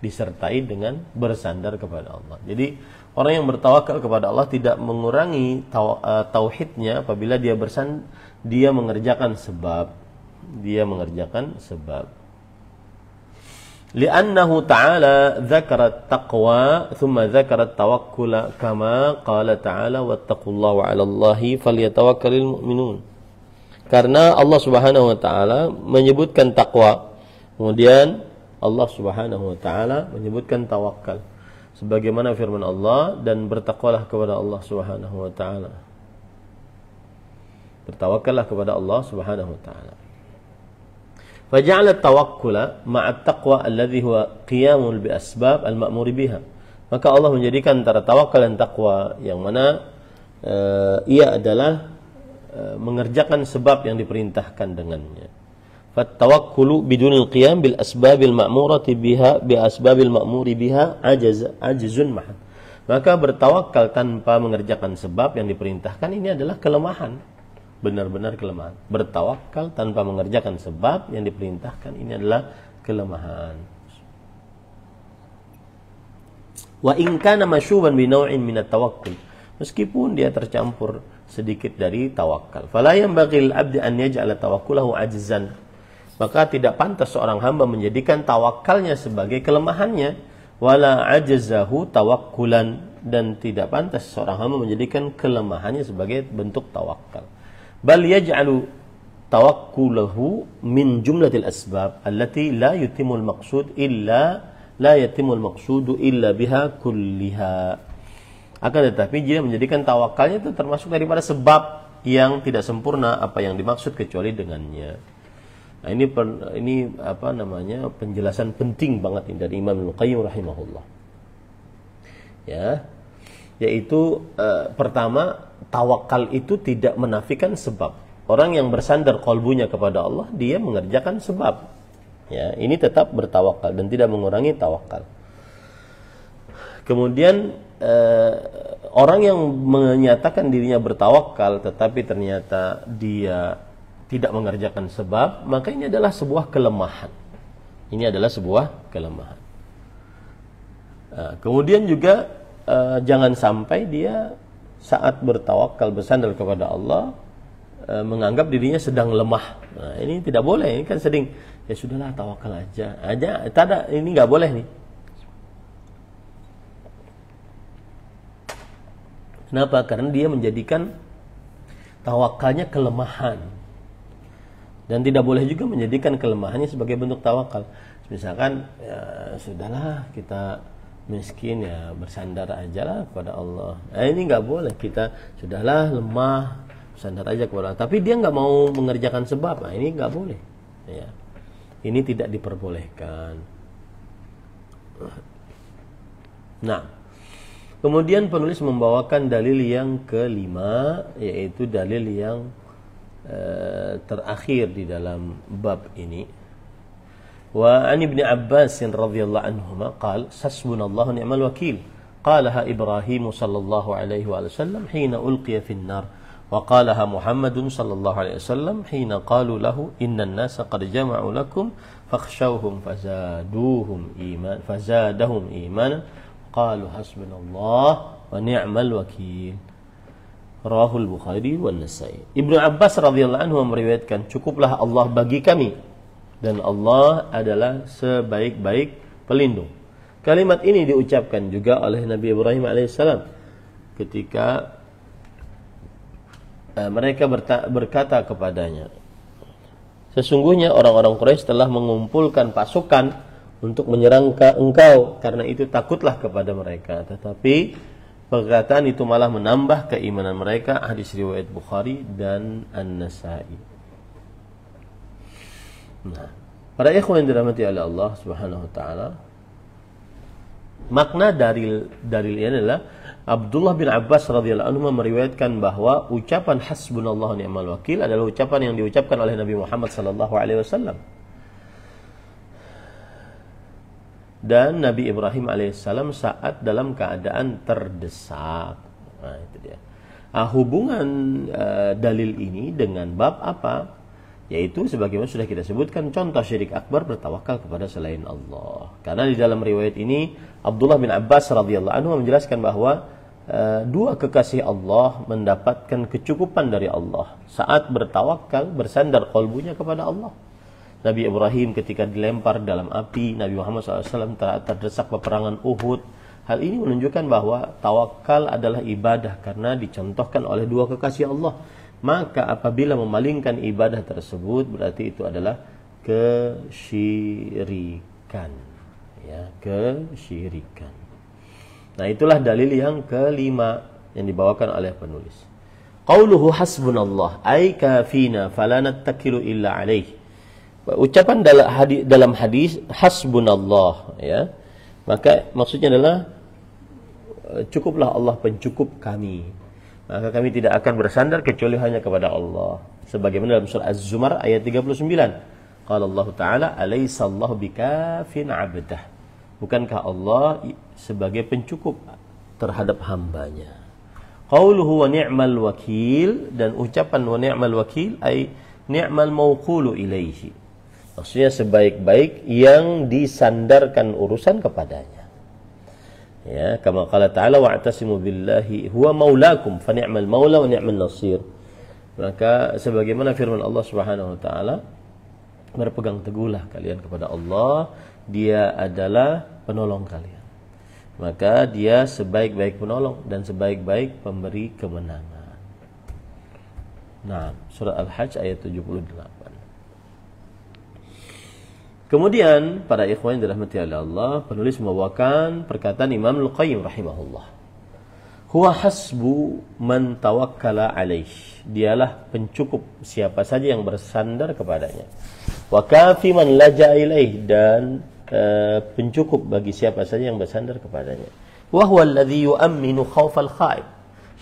disertai dengan bersandar kepada Allah. Jadi orang yang bertawakal kepada Allah tidak mengurangi tauhidnya apabila dia mengerjakan sebab. Li'annahu ta'ala dzakara at-taqwa thumma dzakara at-tawakkula kama qala ta'ala wattaqullaha wa 'alallahi falyatawakkalul mu'minun. Karena Allah Subhanahu wa taala menyebutkan takwa, kemudian Allah Subhanahu wa taala menyebutkan tawakal. Sebagaimana firman Allah, dan bertakwalah kepada Allah Subhanahu wa taala. Bertawakkallah kepada Allah Subhanahu wa taala. Faja'ala at-tawakkula ma'a at-taqwa alladhi huwa qiyamul bi asbab al-ma'mur biha. Maka Allah menjadikan antara tawakal dan takwa yang mana ia adalah mengerjakan sebab yang diperintahkan dengannya. Fattawakkulu bidunil qiyam bil asbabil ma'murati biha bi asbabil ma'muri biha ajzun mahad. Maka bertawakal tanpa mengerjakan sebab yang diperintahkan ini adalah kelemahan. Benar-benar kelemahan. Bertawakal tanpa mengerjakan sebab yang diperintahkan ini adalah kelemahan. Wa in kana masyuban bi naw'in min at-tawakkul. Meskipun dia tercampur sedikit dari tawakal. Fala yanbaghi al-'abdi an yaj'ala tawakkulahu 'ajzan. Maka tidak pantas seorang hamba menjadikan tawakalnya sebagai kelemahannya, wala 'ajzahu tawakkulan, dan tidak pantas seorang hamba menjadikan kelemahannya sebagai bentuk tawakal. Bal yaj'alu tawakkulahu min jumlatil asbab allati la yatimul maqsudu illa biha kulliha. Akan tetapi dia menjadikan tawakalnya itu termasuk daripada sebab yang tidak sempurna apa yang dimaksud kecuali dengannya. Nah, ini penjelasan penting banget ini dari Imam Al-Qayyim rahimahullah. Ya. Yaitu pertama, tawakal itu tidak menafikan sebab. Orang yang bersandar qalbunya kepada Allah, dia mengerjakan sebab. Ya, ini tetap bertawakal dan tidak mengurangi tawakal. Kemudian orang yang menyatakan dirinya bertawakal tetapi ternyata dia tidak mengerjakan sebab, maka ini adalah sebuah kelemahan. Kemudian juga jangan sampai dia saat bertawakal bersandar kepada Allah menganggap dirinya sedang lemah. Nah, ini tidak boleh. Ini kan sering, ya sudahlah tawakal aja. Ini nggak boleh nih. Kenapa? Karena dia menjadikan tawakalnya kelemahan. Dan tidak boleh juga menjadikan kelemahannya sebagai bentuk tawakal. Misalkan, ya sudahlah kita miskin, ya bersandar aja lah kepada Allah. Nah, ini nggak boleh. Kita sudahlah lemah, bersandar aja kepada Allah. Tapi dia nggak mau mengerjakan sebab. Nah, ini nggak boleh. Ya. Ini tidak diperbolehkan. Nah, kemudian penulis membawakan dalil yang kelima, yaitu dalil yang terakhir di dalam bab ini. Wa an Ibnu Abbas radhiyallahu anhuma qala hasbunallahu ni'mal wakil qalaha Ibrahim sallallahu alaihi wasallam hina ulqiya fin nar wa qalaha Muhammadun sallallahu alaihi wasallam hina qalu lahu innan nasa qad jama'u lakum fakhshawhum fazadahum imanan qalu hasbunallah wa ni'mal wakil. Rahul Bukhari wan Nasa'i. Ibnu Abbas radhiyallahu anhu meriwayatkan, cukuplah Allah bagi kami dan Allah adalah sebaik-baik pelindung. Kalimat ini diucapkan juga oleh Nabi Ibrahim alaihissalam ketika mereka berkata kepadanya, sesungguhnya orang-orang Quraisy telah mengumpulkan pasukan untuk menyerang engkau, karena itu takutlah kepada mereka. Tetapi perkataan itu malah menambah keimanan mereka. Hadis riwayat Bukhari dan An-Nasa'i. Nah, para ikhwan yang dirahmati oleh Allah Subhanahu wa taala, makna dalil ini adalah Abdullah bin Abbas radhiyallahu anhu meriwayatkan bahwa ucapan hasbunallahu ni'mal wakil adalah ucapan yang diucapkan oleh Nabi Muhammad sallallahu alaihi wasallam. Dan Nabi Ibrahim alaihissalam saat dalam keadaan terdesak. Nah, itu dia. Hubungan dalil ini dengan bab apa? Yaitu sebagaimana sudah kita sebutkan, contoh syirik akbar bertawakal kepada selain Allah. Karena di dalam riwayat ini Abdullah bin Abbas radhiyallahu anhu menjelaskan bahwa dua kekasih Allah mendapatkan kecukupan dari Allah saat bertawakal, bersandar qalbunya kepada Allah. Nabi Ibrahim ketika dilempar dalam api, Nabi Muhammad SAW terdesak peperangan Uhud. Hal ini menunjukkan bahwa tawakal adalah ibadah karena dicontohkan oleh dua kekasih Allah. Maka apabila memalingkan ibadah tersebut, berarti itu adalah kesyirikan. Ya, kesyirikan. Nah, itulah dalil yang kelima yang dibawakan oleh penulis. Qauluhu hasbunallah ay kafina fala nattakilu illa alaih. Ucapan dalam hadis hasbunallah, ya. Maka maksudnya adalah cukuplah Allah pencukup kami. Maka kami tidak akan bersandar kecuali hanya kepada Allah. Sebagaimana dalam surah Az-Zumar ayat 39. Qala Allah Ta'ala alaysallahu bikafin 'abdah. Bukankah Allah sebagai pencukup terhadap hambanya? Qauluhu wa ni'mal wakil, dan ucapan wa ni'mal wakil ay ni'mal mawqulu ilaihi. Maksudnya sebaik-baik yang disandarkan urusan kepadanya. Ya, kama qala ta'ala wa'tasimu billahi huwa maulakum fa ni'mal maula wa ni'mal nasir. Maka sebagaimana firman Allah Subhanahu wa taala, berpegang teguhlah kalian kepada Allah, Dia adalah penolong kalian. Maka Dia sebaik-baik penolong dan sebaik-baik pemberi kemenangan. Nah, surah Al-Hajj ayat 78. Kemudian para ikhwan yang dirahmati oleh Allah, penulis membawakan perkataan Imam Al-Qayyim rahimahullah. Huwa hasbu man tawakkala alaih. Dialah pencukup siapa saja yang bersandar kepadanya. Wa kafi man laja'a ilaih, dan pencukup bagi siapa saja yang bersandar kepadanya. Wa huwa alladhi yu'amminu khawfal khaif.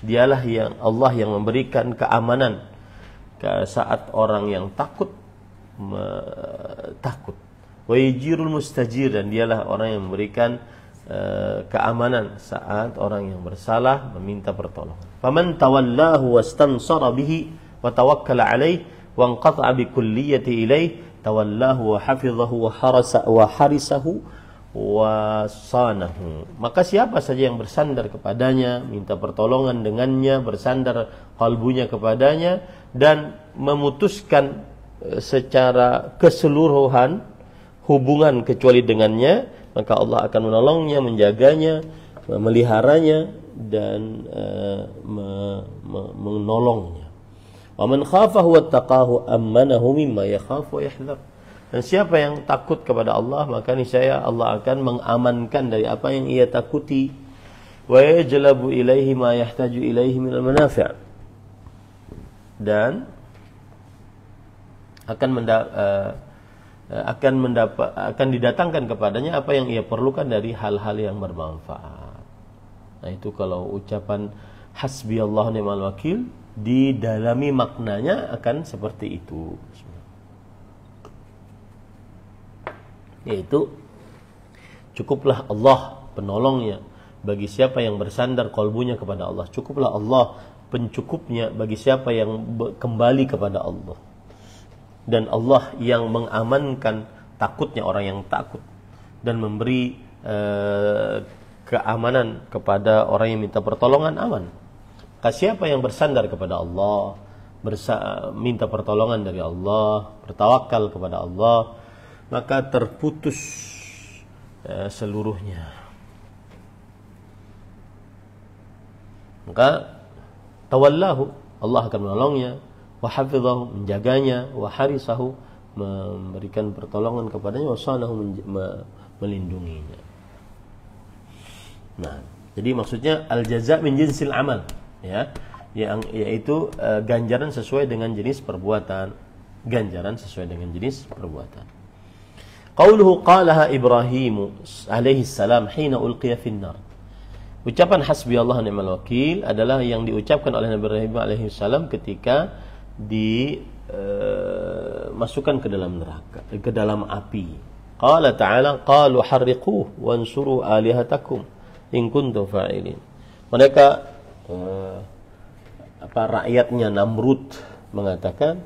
Dialah yang Allah yang memberikan keamanan saat orang yang takut takut. Wa yajirul mustajir, dan dialah orang yang memberikan keamanan saat orang yang bersalah meminta pertolongan. Faman tawallahu wastansara bihi wa tawakkala alaihi wa anqata'a bi kulliyati ilaihi tawallahu wa hafizahu wa harisahu wa sanahu. Maka siapa saja yang bersandar kepadanya, minta pertolongan dengannya, bersandar kalbunya kepadanya, dan memutuskan secara keseluruhan hubungan kecuali dengannya, maka Allah akan menolongnya, menjaganya, memeliharanya, dan menolongnya. Wa man khafahu wattaqahu ammanahu mimma yakhafu wa yahdhar. Dan siapa yang takut kepada Allah, maka niscaya Allah akan mengamankan dari apa yang ia takuti. Wa yajlabu ilaihi ma yahtaju ilaihi minal manafi'. Dan akan didatangkan kepadanya apa yang ia perlukan dari hal-hal yang bermanfaat. Nah, itu kalau ucapan hasbiyallahu ni'mal wakil didalami maknanya akan seperti itu. Yaitu cukuplah Allah penolongnya bagi siapa yang bersandar kalbunya kepada Allah. Cukuplah Allah pencukupnya bagi siapa yang kembali kepada Allah. Dan Allah yang mengamankan takutnya orang yang takut, dan memberi keamanan kepada orang yang minta pertolongan, aman. Siapa yang bersandar kepada Allah, minta pertolongan dari Allah, bertawakal kepada Allah, maka terputus seluruhnya. Maka tawallahu, Allah akan menolongnya, wa hafizahu, menjaganya, wa harisahu, memberikan pertolongan kepadanya, wa sanahu, melindunginya. Nah, jadi maksudnya al-jaza' min jinsil amal, ya, yaitu ganjaran sesuai dengan jenis perbuatan. Ganjaran sesuai dengan jenis perbuatan. Qauluhu qalaha Ibrahim alaihi salam hina ulqiya fin nar. Ucapan hasbiyallahu ni'mal wakil adalah yang diucapkan oleh Nabi Ibrahim alaihi salam ketika dimasukkan ke dalam neraka, ke dalam api. Qala ta'ala qalu harriquhu wansuru alihatakum in kuntum fa'ilin. Mereka rakyatnya Namrud mengatakan,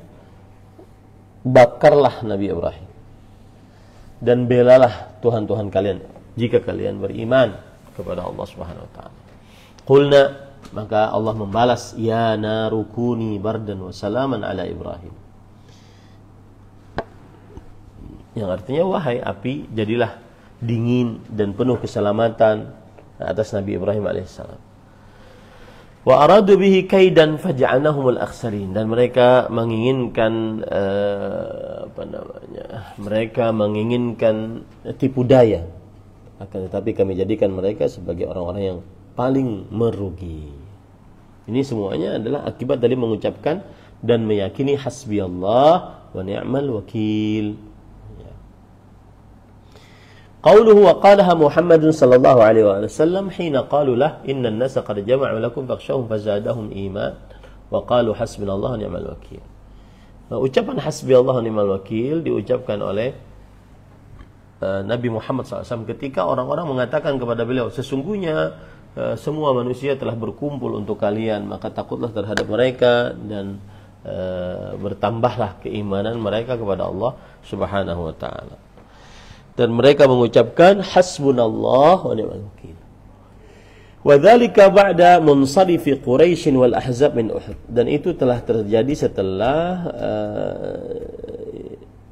bakarlah Nabi Ibrahim dan belalah Tuhan-Tuhan kalian jika kalian beriman kepada Allah Subhanahu wa taala. Qulna, maka Allah membalas, ya narukuni bardan wa salaman ala Ibrahim. Yang artinya, wahai api, jadilah dingin dan penuh keselamatan atas Nabi Ibrahim alaihissalam. Wa aradu bihi kaidan faj'alnahumul akhsarin, dan mereka menginginkan mereka menginginkan tipu daya, akan tetapi kami jadikan mereka sebagai orang-orang yang paling merugi. Ini semuanya adalah akibat dari mengucapkan dan meyakini hasbiyallah wa ni'mal wakil. Qauluhu wa qalaha Muhammadun sallallahu alaihi wasallam hina qalu lah inna an-nasa qad jama'u lakum fakhshawhum fazadahum iman wa qalu hasbunallahu wa ni'mal wakil. Nah, ucapan hasbiyallahu wa ni'mal wakil diucapkan oleh Nabi Muhammad SAW ketika orang-orang mengatakan kepada beliau, sesungguhnya semua manusia telah berkumpul untuk kalian, maka takutlah terhadap mereka dan bertambahlah keimanan mereka kepada Allah Subhanahu wa taala. Dan mereka mengucapkan hasbunallah wa ni'mal wakil. Wa dzalika ba'da munsarifi Quraisy wal Ahzab min Uhud. Dan itu telah terjadi setelah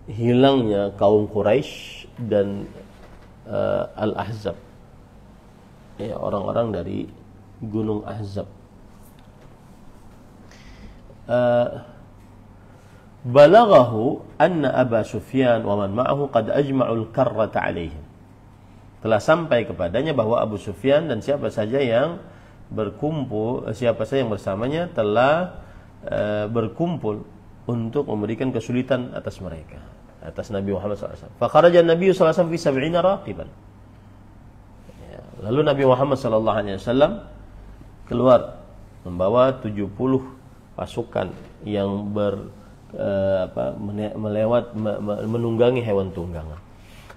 hilangnya kaum Quraisy dan Al-Ahzab. Ya, orang-orang dari Gunung Ahzab. Balaghahu anna Aba Sufyan wa man ma'ahu qad ajma'ul karrata alaihim. Telah sampai kepadanya bahwa Abu Sufyan dan siapa saja yang berkumpul, siapa saja yang bersamanya telah berkumpul untuk memberikan kesulitan atas mereka, atas Nabi Muhammad SAW. Fa kharaja Nabi SAW fi 70 raqiban. Lalu Nabi Muhammad SAW keluar membawa 70 pasukan yang menunggangi hewan tunggangan.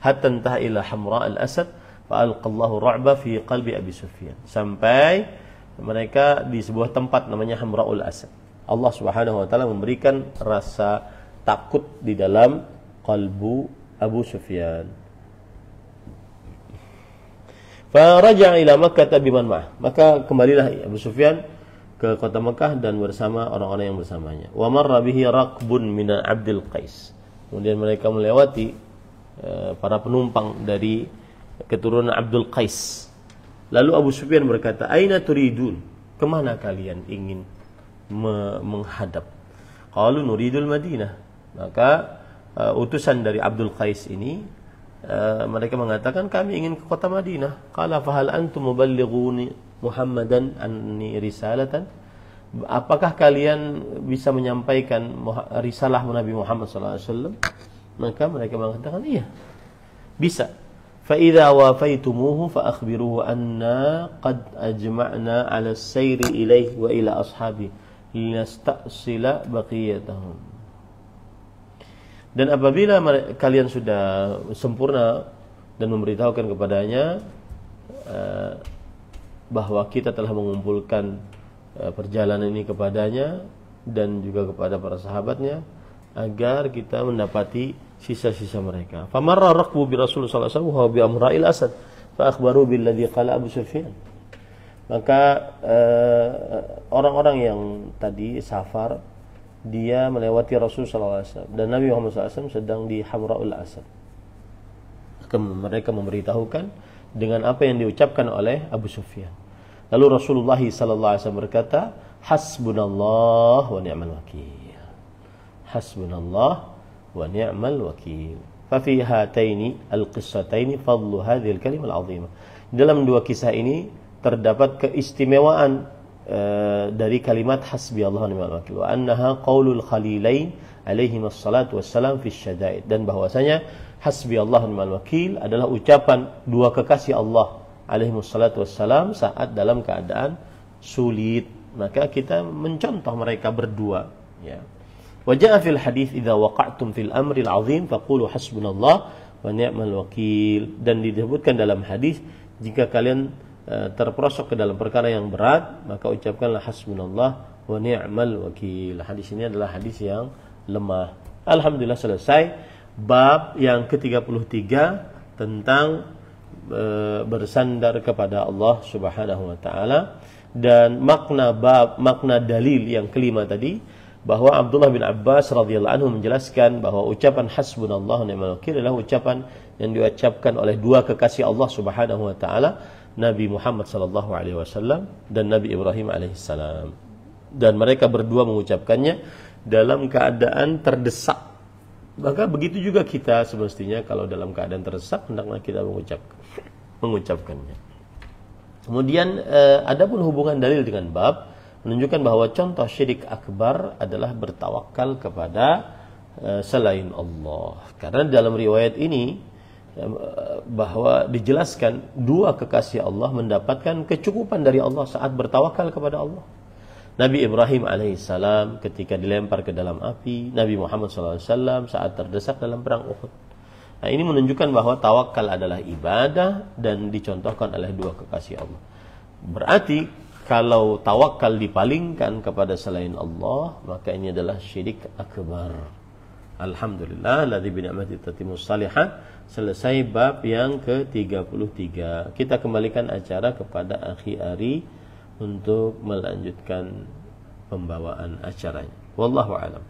Hatta entah ila Hamra al-Asad fa alqallahu ra'ba fi qalbi Abi Sufyan. Sampai mereka di sebuah tempat namanya Hamra'ul Asad. Allah Subhanahu wa taala memberikan rasa takut di dalam kalbu Abu Sufyan. Fa raja'a ila Makkah biman ma'ah. Maka kembalilah Abu Sufyan ke kota Mekah dan bersama orang-orang yang bersamanya. Wa marra bihi raqbun min Abdul Qais. Kemudian mereka melewati para penumpang dari keturunan Abdul Qais. Lalu Abu Sufyan berkata, "Aina turidun?" Kemana kalian ingin menghadap? Qalu nuridul Madinah. Maka utusan dari Abdul Qais ini mereka mengatakan, kami ingin ke kota Madinah. Qala fa hal antum muballighuni Muhammadan anni risalatan? Apakah kalian bisa menyampaikan risalah Nabi Muhammad SAW? Maka mereka mengatakan, iya, bisa. Fa idza wafaitumuhu fa akhbiruhu anna qad ajma'na 'ala as-sayri ilayhi wa ila ashabi linastasila baqiyatahum. Dan apabila kalian sudah sempurna dan memberitahukan kepadanya bahwa kita telah mengumpulkan perjalanan ini kepadanya dan juga kepada para sahabatnya agar kita mendapati sisa-sisa mereka. Famarra raqbu bi Rasul sallallahu alaihi wasallam bi Amra'il Asad fa akhbaru billadhi qala Abu Sufyan. Maka orang-orang yang tadi safar, dia melewati Rasul sallallahu alaihi wasallam dan Nabi Muhammad sallallahu alaihi wasallam sedang di Hamra'ul Asad. Mereka memberitahukan dengan apa yang diucapkan oleh Abu Sufyan. Lalu Rasulullah sallallahu alaihi wasallam berkata, hasbunallah wa ni'mal wakil. Hasbunallah wa ni'mal wakil. Fa fi hataini al-qissataini fadlu hadhihi al-kalimah al-'azimah. Dalam dua kisah ini terdapat keistimewaan dari kalimat hasbiyallah wa ni'mal wakil, wa annaha qaulul khalilain alaihi wassalatu wassalam fi syada'id, dan bahwasanya hasbiyallah wa ni'mal wakil adalah ucapan dua kekasih Allah alaihi wassalatu wassalam saat dalam keadaan sulit. Maka kita mencontoh mereka berdua, ya. Wa jaa fil hadits idza waqa'tum fil amri al-'azim faqulu hasbunallah wa ni'mal wakil, dan disebutkan dalam hadis, jika kalian terperosok ke dalam perkara yang berat, maka ucapkanlah hasbunallah wa ni'mal wakil. Hadis ini adalah hadis yang lemah. Alhamdulillah selesai bab yang ke-33 tentang bersandar kepada Allah Subhanahu wa taala. Dan makna dalil yang kelima tadi, bahwa Abdullah bin Abbas radhiyallahu anhu menjelaskan bahwa ucapan hasbunallahu ni'mal wakil adalah ucapan yang diucapkan oleh dua kekasih Allah Subhanahu wa taala, Nabi Muhammad sallallahu alaihi wasallam dan Nabi Ibrahim alaihi salam. Dan mereka berdua mengucapkannya dalam keadaan terdesak. Maka begitu juga kita semestinya kalau dalam keadaan terdesak hendaklah kita mengucapkannya. Kemudian adapun hubungan dalil dengan bab menunjukkan bahwa contoh syirik akbar adalah bertawakal kepada selain Allah. Karena dalam riwayat ini bahwa dijelaskan dua kekasih Allah mendapatkan kecukupan dari Allah saat bertawakal kepada Allah. Nabi Ibrahim alaihissalam ketika dilempar ke dalam api, Nabi Muhammad SAW saat terdesak dalam perang Uhud. Nah, ini menunjukkan bahwa tawakal adalah ibadah dan dicontohkan oleh dua kekasih Allah. Berarti kalau tawakal dipalingkan kepada selain Allah, maka ini adalah syirik akbar. Alhamdulillah, alladzi bi ni'matihi tatimmus shalihat. Selesai bab yang ke-33. Kita kembalikan acara kepada Akhi Ari untuk melanjutkan pembawaan acaranya. Wallahu a'lam.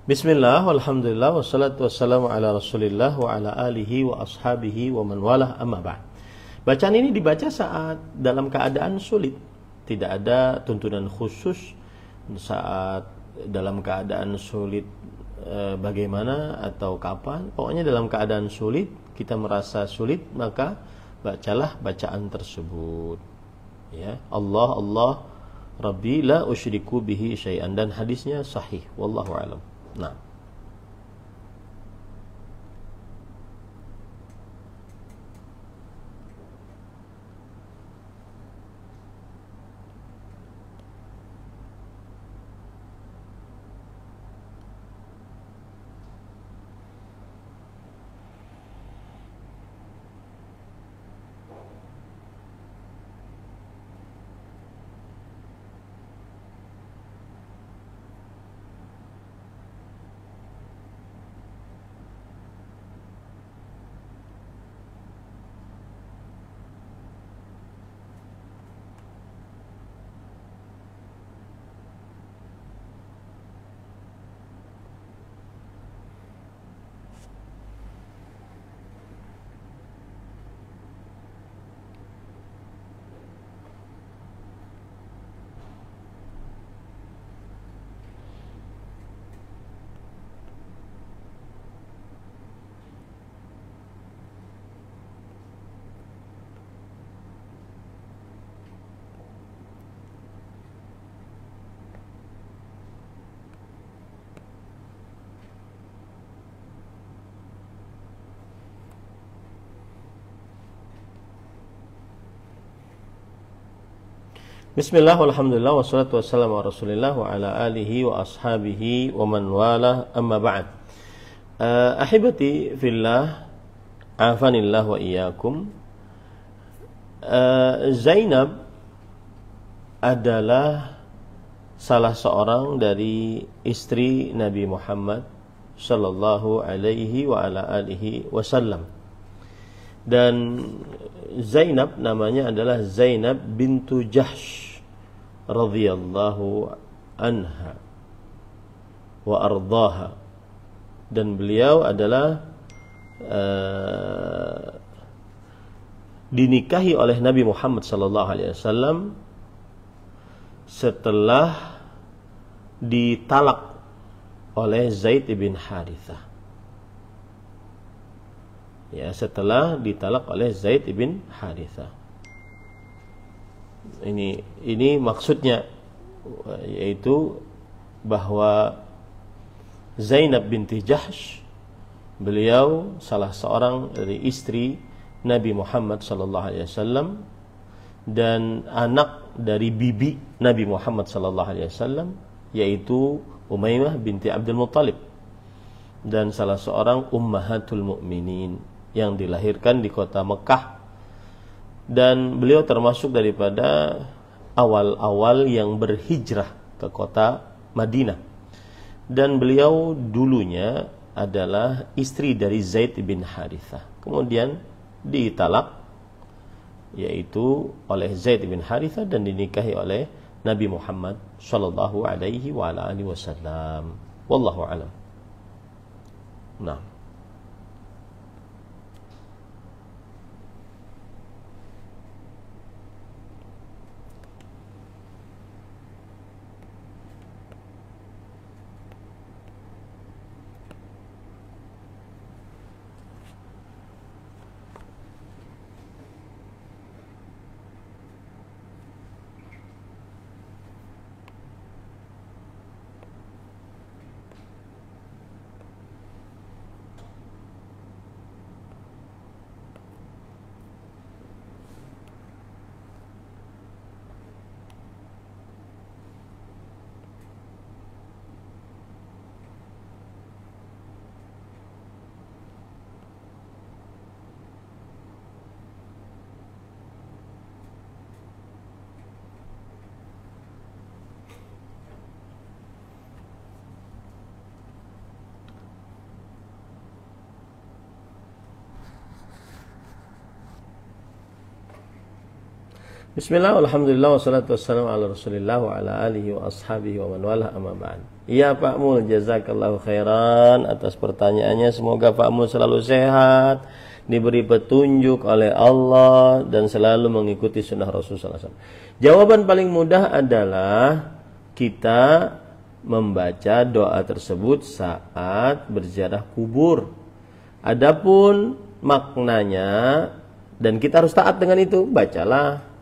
Bismillah, walhamdulillah, wassalatu wassalamu ala rasulillah wa ala alihi wa ashabihi wa man walah, amma ba'd. Bacaan ini dibaca saat dalam keadaan sulit. Tidak ada tuntunan khusus saat dalam keadaan sulit bagaimana atau kapan. Pokoknya dalam keadaan sulit, kita merasa sulit, maka bacalah bacaan tersebut. Ya, Allah, Allah, Rabbi la usyriku bihi syai'an, dan hadisnya sahih. Wallahu a'lam. Nah, Bismillah, walhamdulillah, wassalatu wassalamu ala rasulillah wa ala alihi wa ashabihi wa man walah, amma ba'd. Ahibati fillah, afanillah wa iyyakum. Zainab adalah salah seorang dari istri Nabi Muhammad sallallahu alaihi wa ala alihi wasallam. Dan Zainab namanya adalah Zainab bintu Jahsh radhiyallahu anha wa ardhaha, dan beliau adalah dinikahi oleh Nabi Muhammad sallallahu alaihi wasallam setelah ditalak oleh Zaid bin Harithah. Ya, setelah ditalak oleh Zaid bin Harithah. Ini maksudnya, yaitu bahwa Zainab binti Jahsh, beliau salah seorang dari istri Nabi Muhammad sallallahu alaihi wasallam dan anak dari bibi Nabi Muhammad sallallahu alaihi wasallam, yaitu Umaymah binti Abdul Muttalib, dan salah seorang ummahatul mukminin yang dilahirkan di kota Mekah. Dan beliau termasuk daripada awal-awal yang berhijrah ke kota Madinah. Dan beliau dulunya adalah istri dari Zaid bin Harithah. Kemudian ditalak, yaitu oleh Zaid bin Harithah, dan dinikahi oleh Nabi Muhammad sallallahu alaihi wa ala alihi wasallam. Wallahu alam. Nah. Bismillah, alhamdulillah, wassalatu wassalamu ala rasulillah wa ala alihi wa ashabihi wa man walah, amma ba'd. Iya Pak Mul, jazakallahu khairan atas pertanyaannya. Semoga Pak Mul selalu sehat, diberi petunjuk oleh Allah, dan selalu mengikuti sunnah Rasulullah SAW. Jawaban paling mudah adalah kita membaca doa tersebut saat berziarah kubur. Adapun maknanya, dan kita harus taat dengan itu, bacalah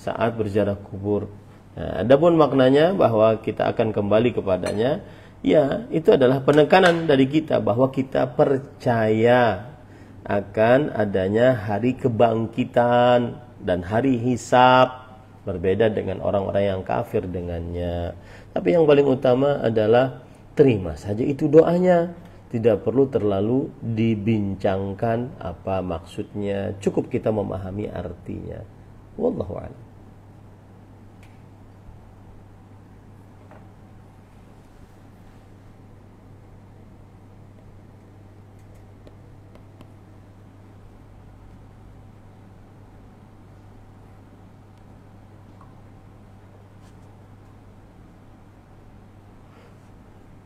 saat berziarah kubur. Nah, adapun maknanya bahwa kita akan kembali kepadanya, ya itu adalah penekanan dari kita bahwa kita percaya akan adanya hari kebangkitan dan hari hisab, berbeda dengan orang-orang yang kafir dengannya. Tapi yang paling utama adalah terima saja itu doanya, tidak perlu terlalu dibincangkan apa maksudnya, cukup kita memahami artinya. Wallahu a'lam.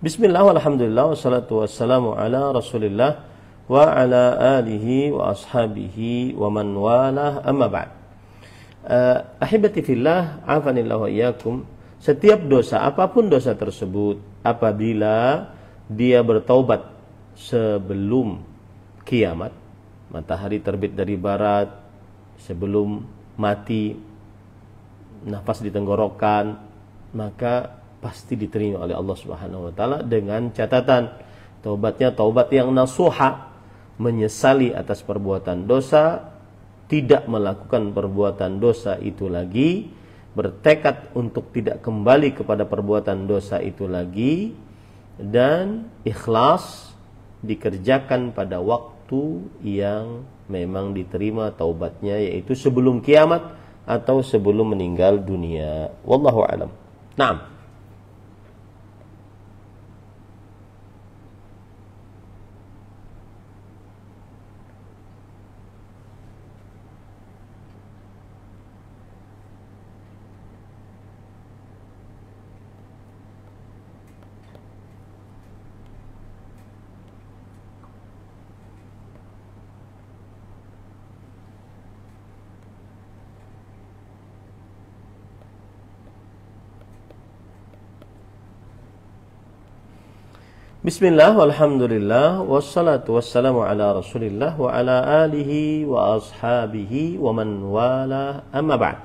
Bismillah, walhamdulillah, wassalatu wassalamu ala rasulillah wa ala alihi wa ashabihi wa man walah, amma ba'd. Ahibati fillah, afanillah wa iyyakum. Setiap dosa, apapun dosa tersebut, apabila dia bertaubat sebelum kiamat, matahari terbit dari barat, sebelum mati, nafas di tenggorokan, maka pasti diterima oleh Allah Subhanahu wa taala, dengan catatan taubatnya taubat yang nasuha, menyesali atas perbuatan dosa, tidak melakukan perbuatan dosa itu lagi, bertekad untuk tidak kembali kepada perbuatan dosa itu lagi, dan ikhlas dikerjakan pada waktu yang memang diterima taubatnya, yaitu sebelum kiamat atau sebelum meninggal dunia. Wallahu a'lam. Naam. Bismillah, walhamdulillah, wassalatu wassalamu ala rasulillah wa ala alihi wa ashabihi wa man wala, amma ba'd.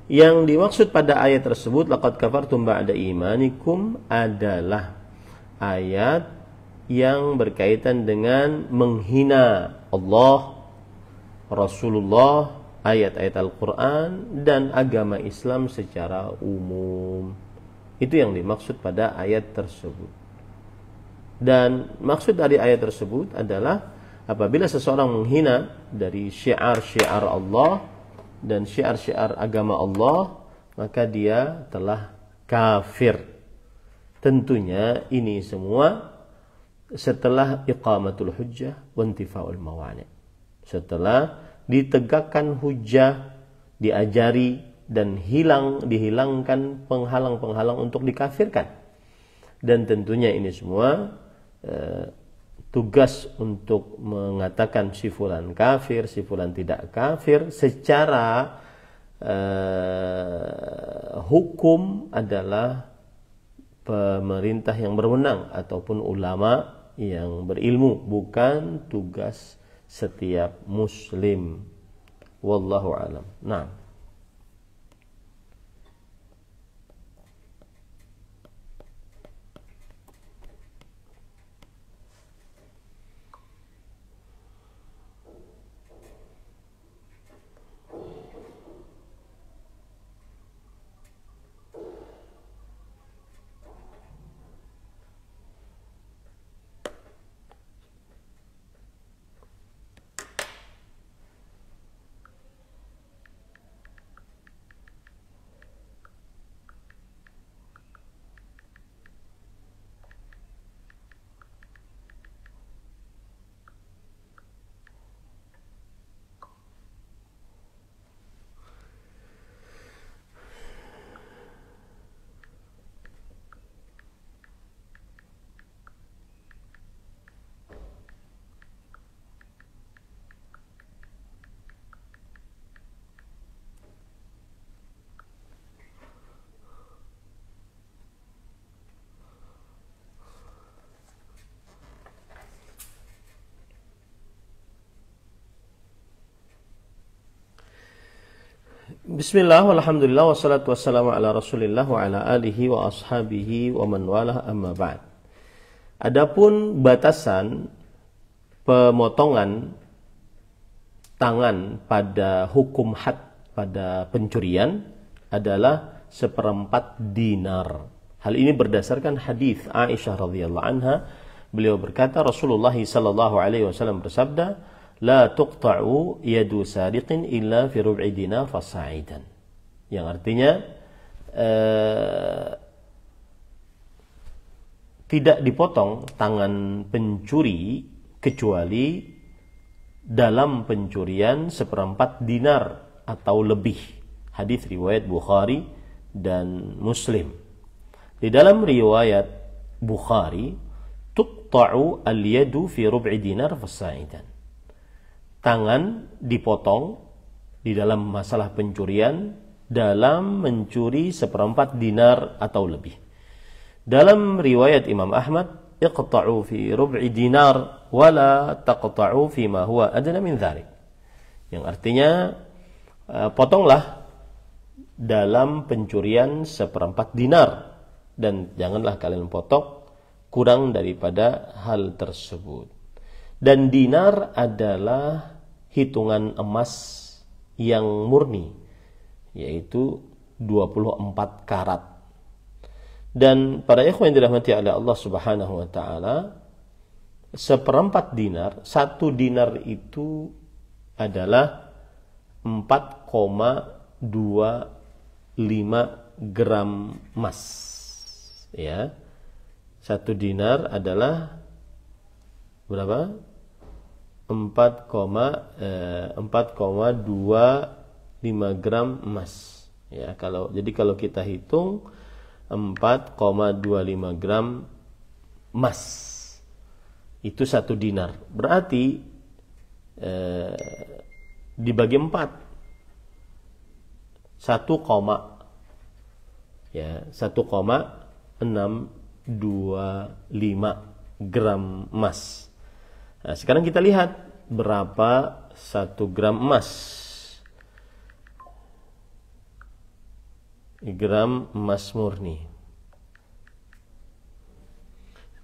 Yang dimaksud pada ayat tersebut, laqad kafartum ba'da imanikum, adalah ayat yang berkaitan dengan menghina Allah, Rasulullah, ayat-ayat Al-Quran, dan agama Islam secara umum. Itu yang dimaksud pada ayat tersebut. Dan maksud dari ayat tersebut adalah apabila seseorang menghina dari syiar-syiar Allah dan syiar-syiar agama Allah, maka dia telah kafir. Tentunya ini semua setelah iqamatul hujjah wa intifa'ul mawani'. Setelah ditegakkan hujjah, diajari dan dihilangkan penghalang-penghalang untuk dikafirkan. Dan tentunya ini semua tugas untuk mengatakan si fulan kafir, si fulan tidak kafir secara hukum adalah pemerintah yang berwenang ataupun ulama yang berilmu, bukan tugas setiap muslim. Wallahu a'lam. Nah, Bismillah, walhamdulillah, wassalatu wassalamu ala rasulillah wa ala alihi wa ashabihi wa man walah, amma ba'd. Adapun batasan pemotongan tangan pada hukum had pada pencurian adalah 1/4 dinar. Hal ini berdasarkan hadis Aisyah radhiyallahu anha. Beliau berkata, Rasulullah sallallahu alaihi wasallam bersabda, la tuqta'u yadu sariqin illa fi rub'i dinar fasa'idan. Yang artinya tidak dipotong tangan pencuri kecuali dalam pencurian 1/4 dinar atau lebih. Hadis riwayat Bukhari dan Muslim. Di dalam riwayat Bukhari, tuqta'u al-yadu fi rub'i dinar fasa'idan. Tangan dipotong di dalam masalah pencurian dalam mencuri 1/4 dinar atau lebih. Dalam riwayat Imam Ahmad, iqta'u fi rub'i dinar wala taqta'u fi ma huwa adna min dzalik. Yang artinya potonglah dalam pencurian 1/4 dinar dan janganlah kalian potong kurang daripada hal tersebut. Dan dinar adalah hitungan emas yang murni, yaitu 24 karat. Dan para ikhwan yang dirahmati oleh Allah Subhanahu wa taala, seperempat dinar, 1 dinar itu adalah 4,25 gram emas. Ya. 1 dinar adalah berapa? 4,25 gram emas. Ya, jadi kalau kita hitung 4,25 gram emas itu 1 dinar. Berarti dibagi 4 1,625 gram emas. Nah, sekarang kita lihat berapa 1 gram emas. Gram emas murni.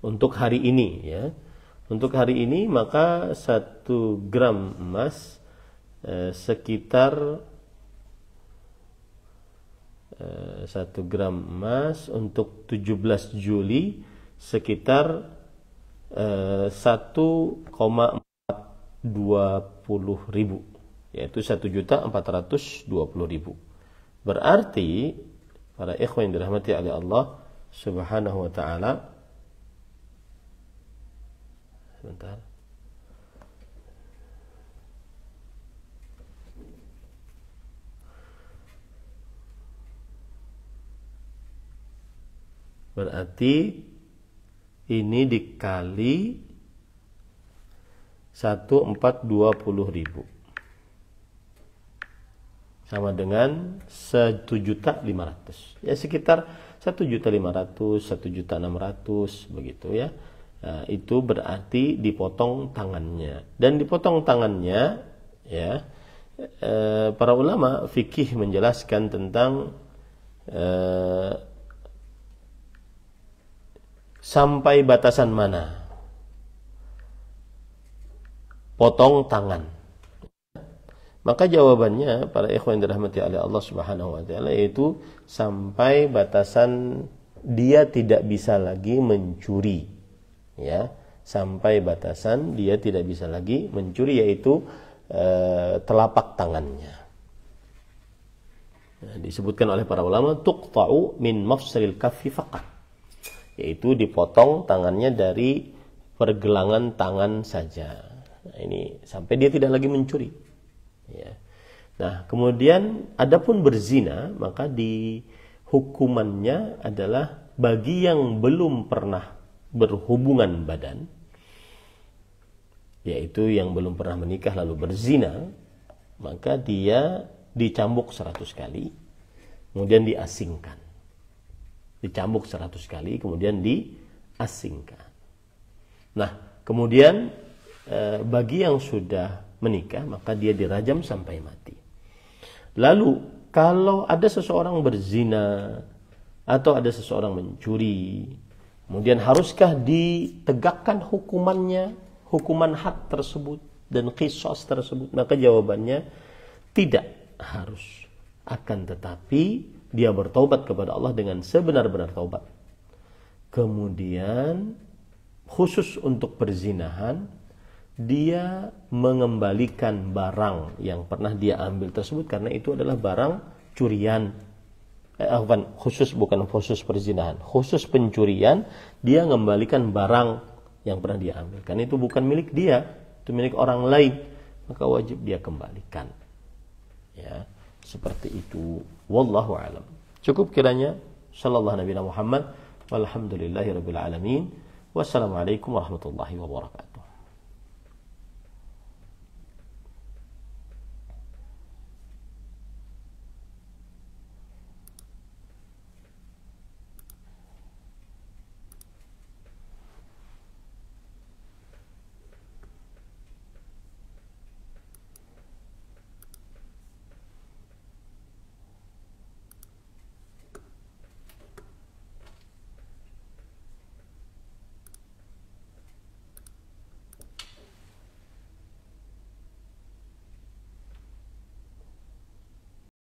Untuk hari ini ya. Untuk hari ini maka 1 gram emas sekitar 1 gram emas untuk 17 Juli sekitar 1,420 ribu, yaitu 1.420.000. Berarti para ikhwan yang dirahmati oleh Allah Subhanahu wa taala, sebentar. Berarti ini dikali 1.420.000 sama dengan 1.500.000. Ya sekitar 1.500.000, 1.600.000 begitu ya. Nah, itu berarti dipotong tangannya. Dan dipotong tangannya ya, para ulama fikih menjelaskan tentang sampai batasan mana potong tangan. Maka jawabannya para ikhwan yang dirahmati oleh Allah Subhanahu wa taala yaitu sampai batasan dia tidak bisa lagi mencuri. Ya, sampai batasan dia tidak bisa lagi mencuri, yaitu telapak tangannya. Nah, disebutkan oleh para ulama tuqta'u min mafsalil kaffi faqat, yaitu dipotong tangannya dari pergelangan tangan saja. Nah, ini sampai dia tidak lagi mencuri. Ya. Nah, kemudian adapun berzina, maka di hukumannya adalah bagi yang belum pernah berhubungan badan, yaitu yang belum pernah menikah lalu berzina, maka dia dicambuk 100 kali, kemudian diasingkan. Dicambuk 100 kali, kemudian diasingkan. Nah, kemudian bagi yang sudah menikah, maka dia dirajam sampai mati. Lalu, kalau ada seseorang berzina atau ada seseorang mencuri, kemudian haruskah ditegakkan hukumannya, hukuman had tersebut dan qisas tersebut? Maka jawabannya tidak harus. Akan tetapi dia bertaubat kepada Allah dengan sebenar-benar taubat. Kemudian khusus untuk perzinahan, dia mengembalikan barang yang pernah dia ambil tersebut, karena itu adalah barang curian. Bukan khusus perzinahan, khusus pencurian, dia mengembalikan barang yang pernah dia ambil. Karena itu bukan milik dia, itu milik orang lain, maka wajib dia kembalikan. Ya, seperti itu. Wallahu a'lam. Cukup kiranya. Sallallahu Nabi Muhammad. Walhamdulillahirabbil alamin. Wassalamualaikum warahmatullahi wabarakatuh.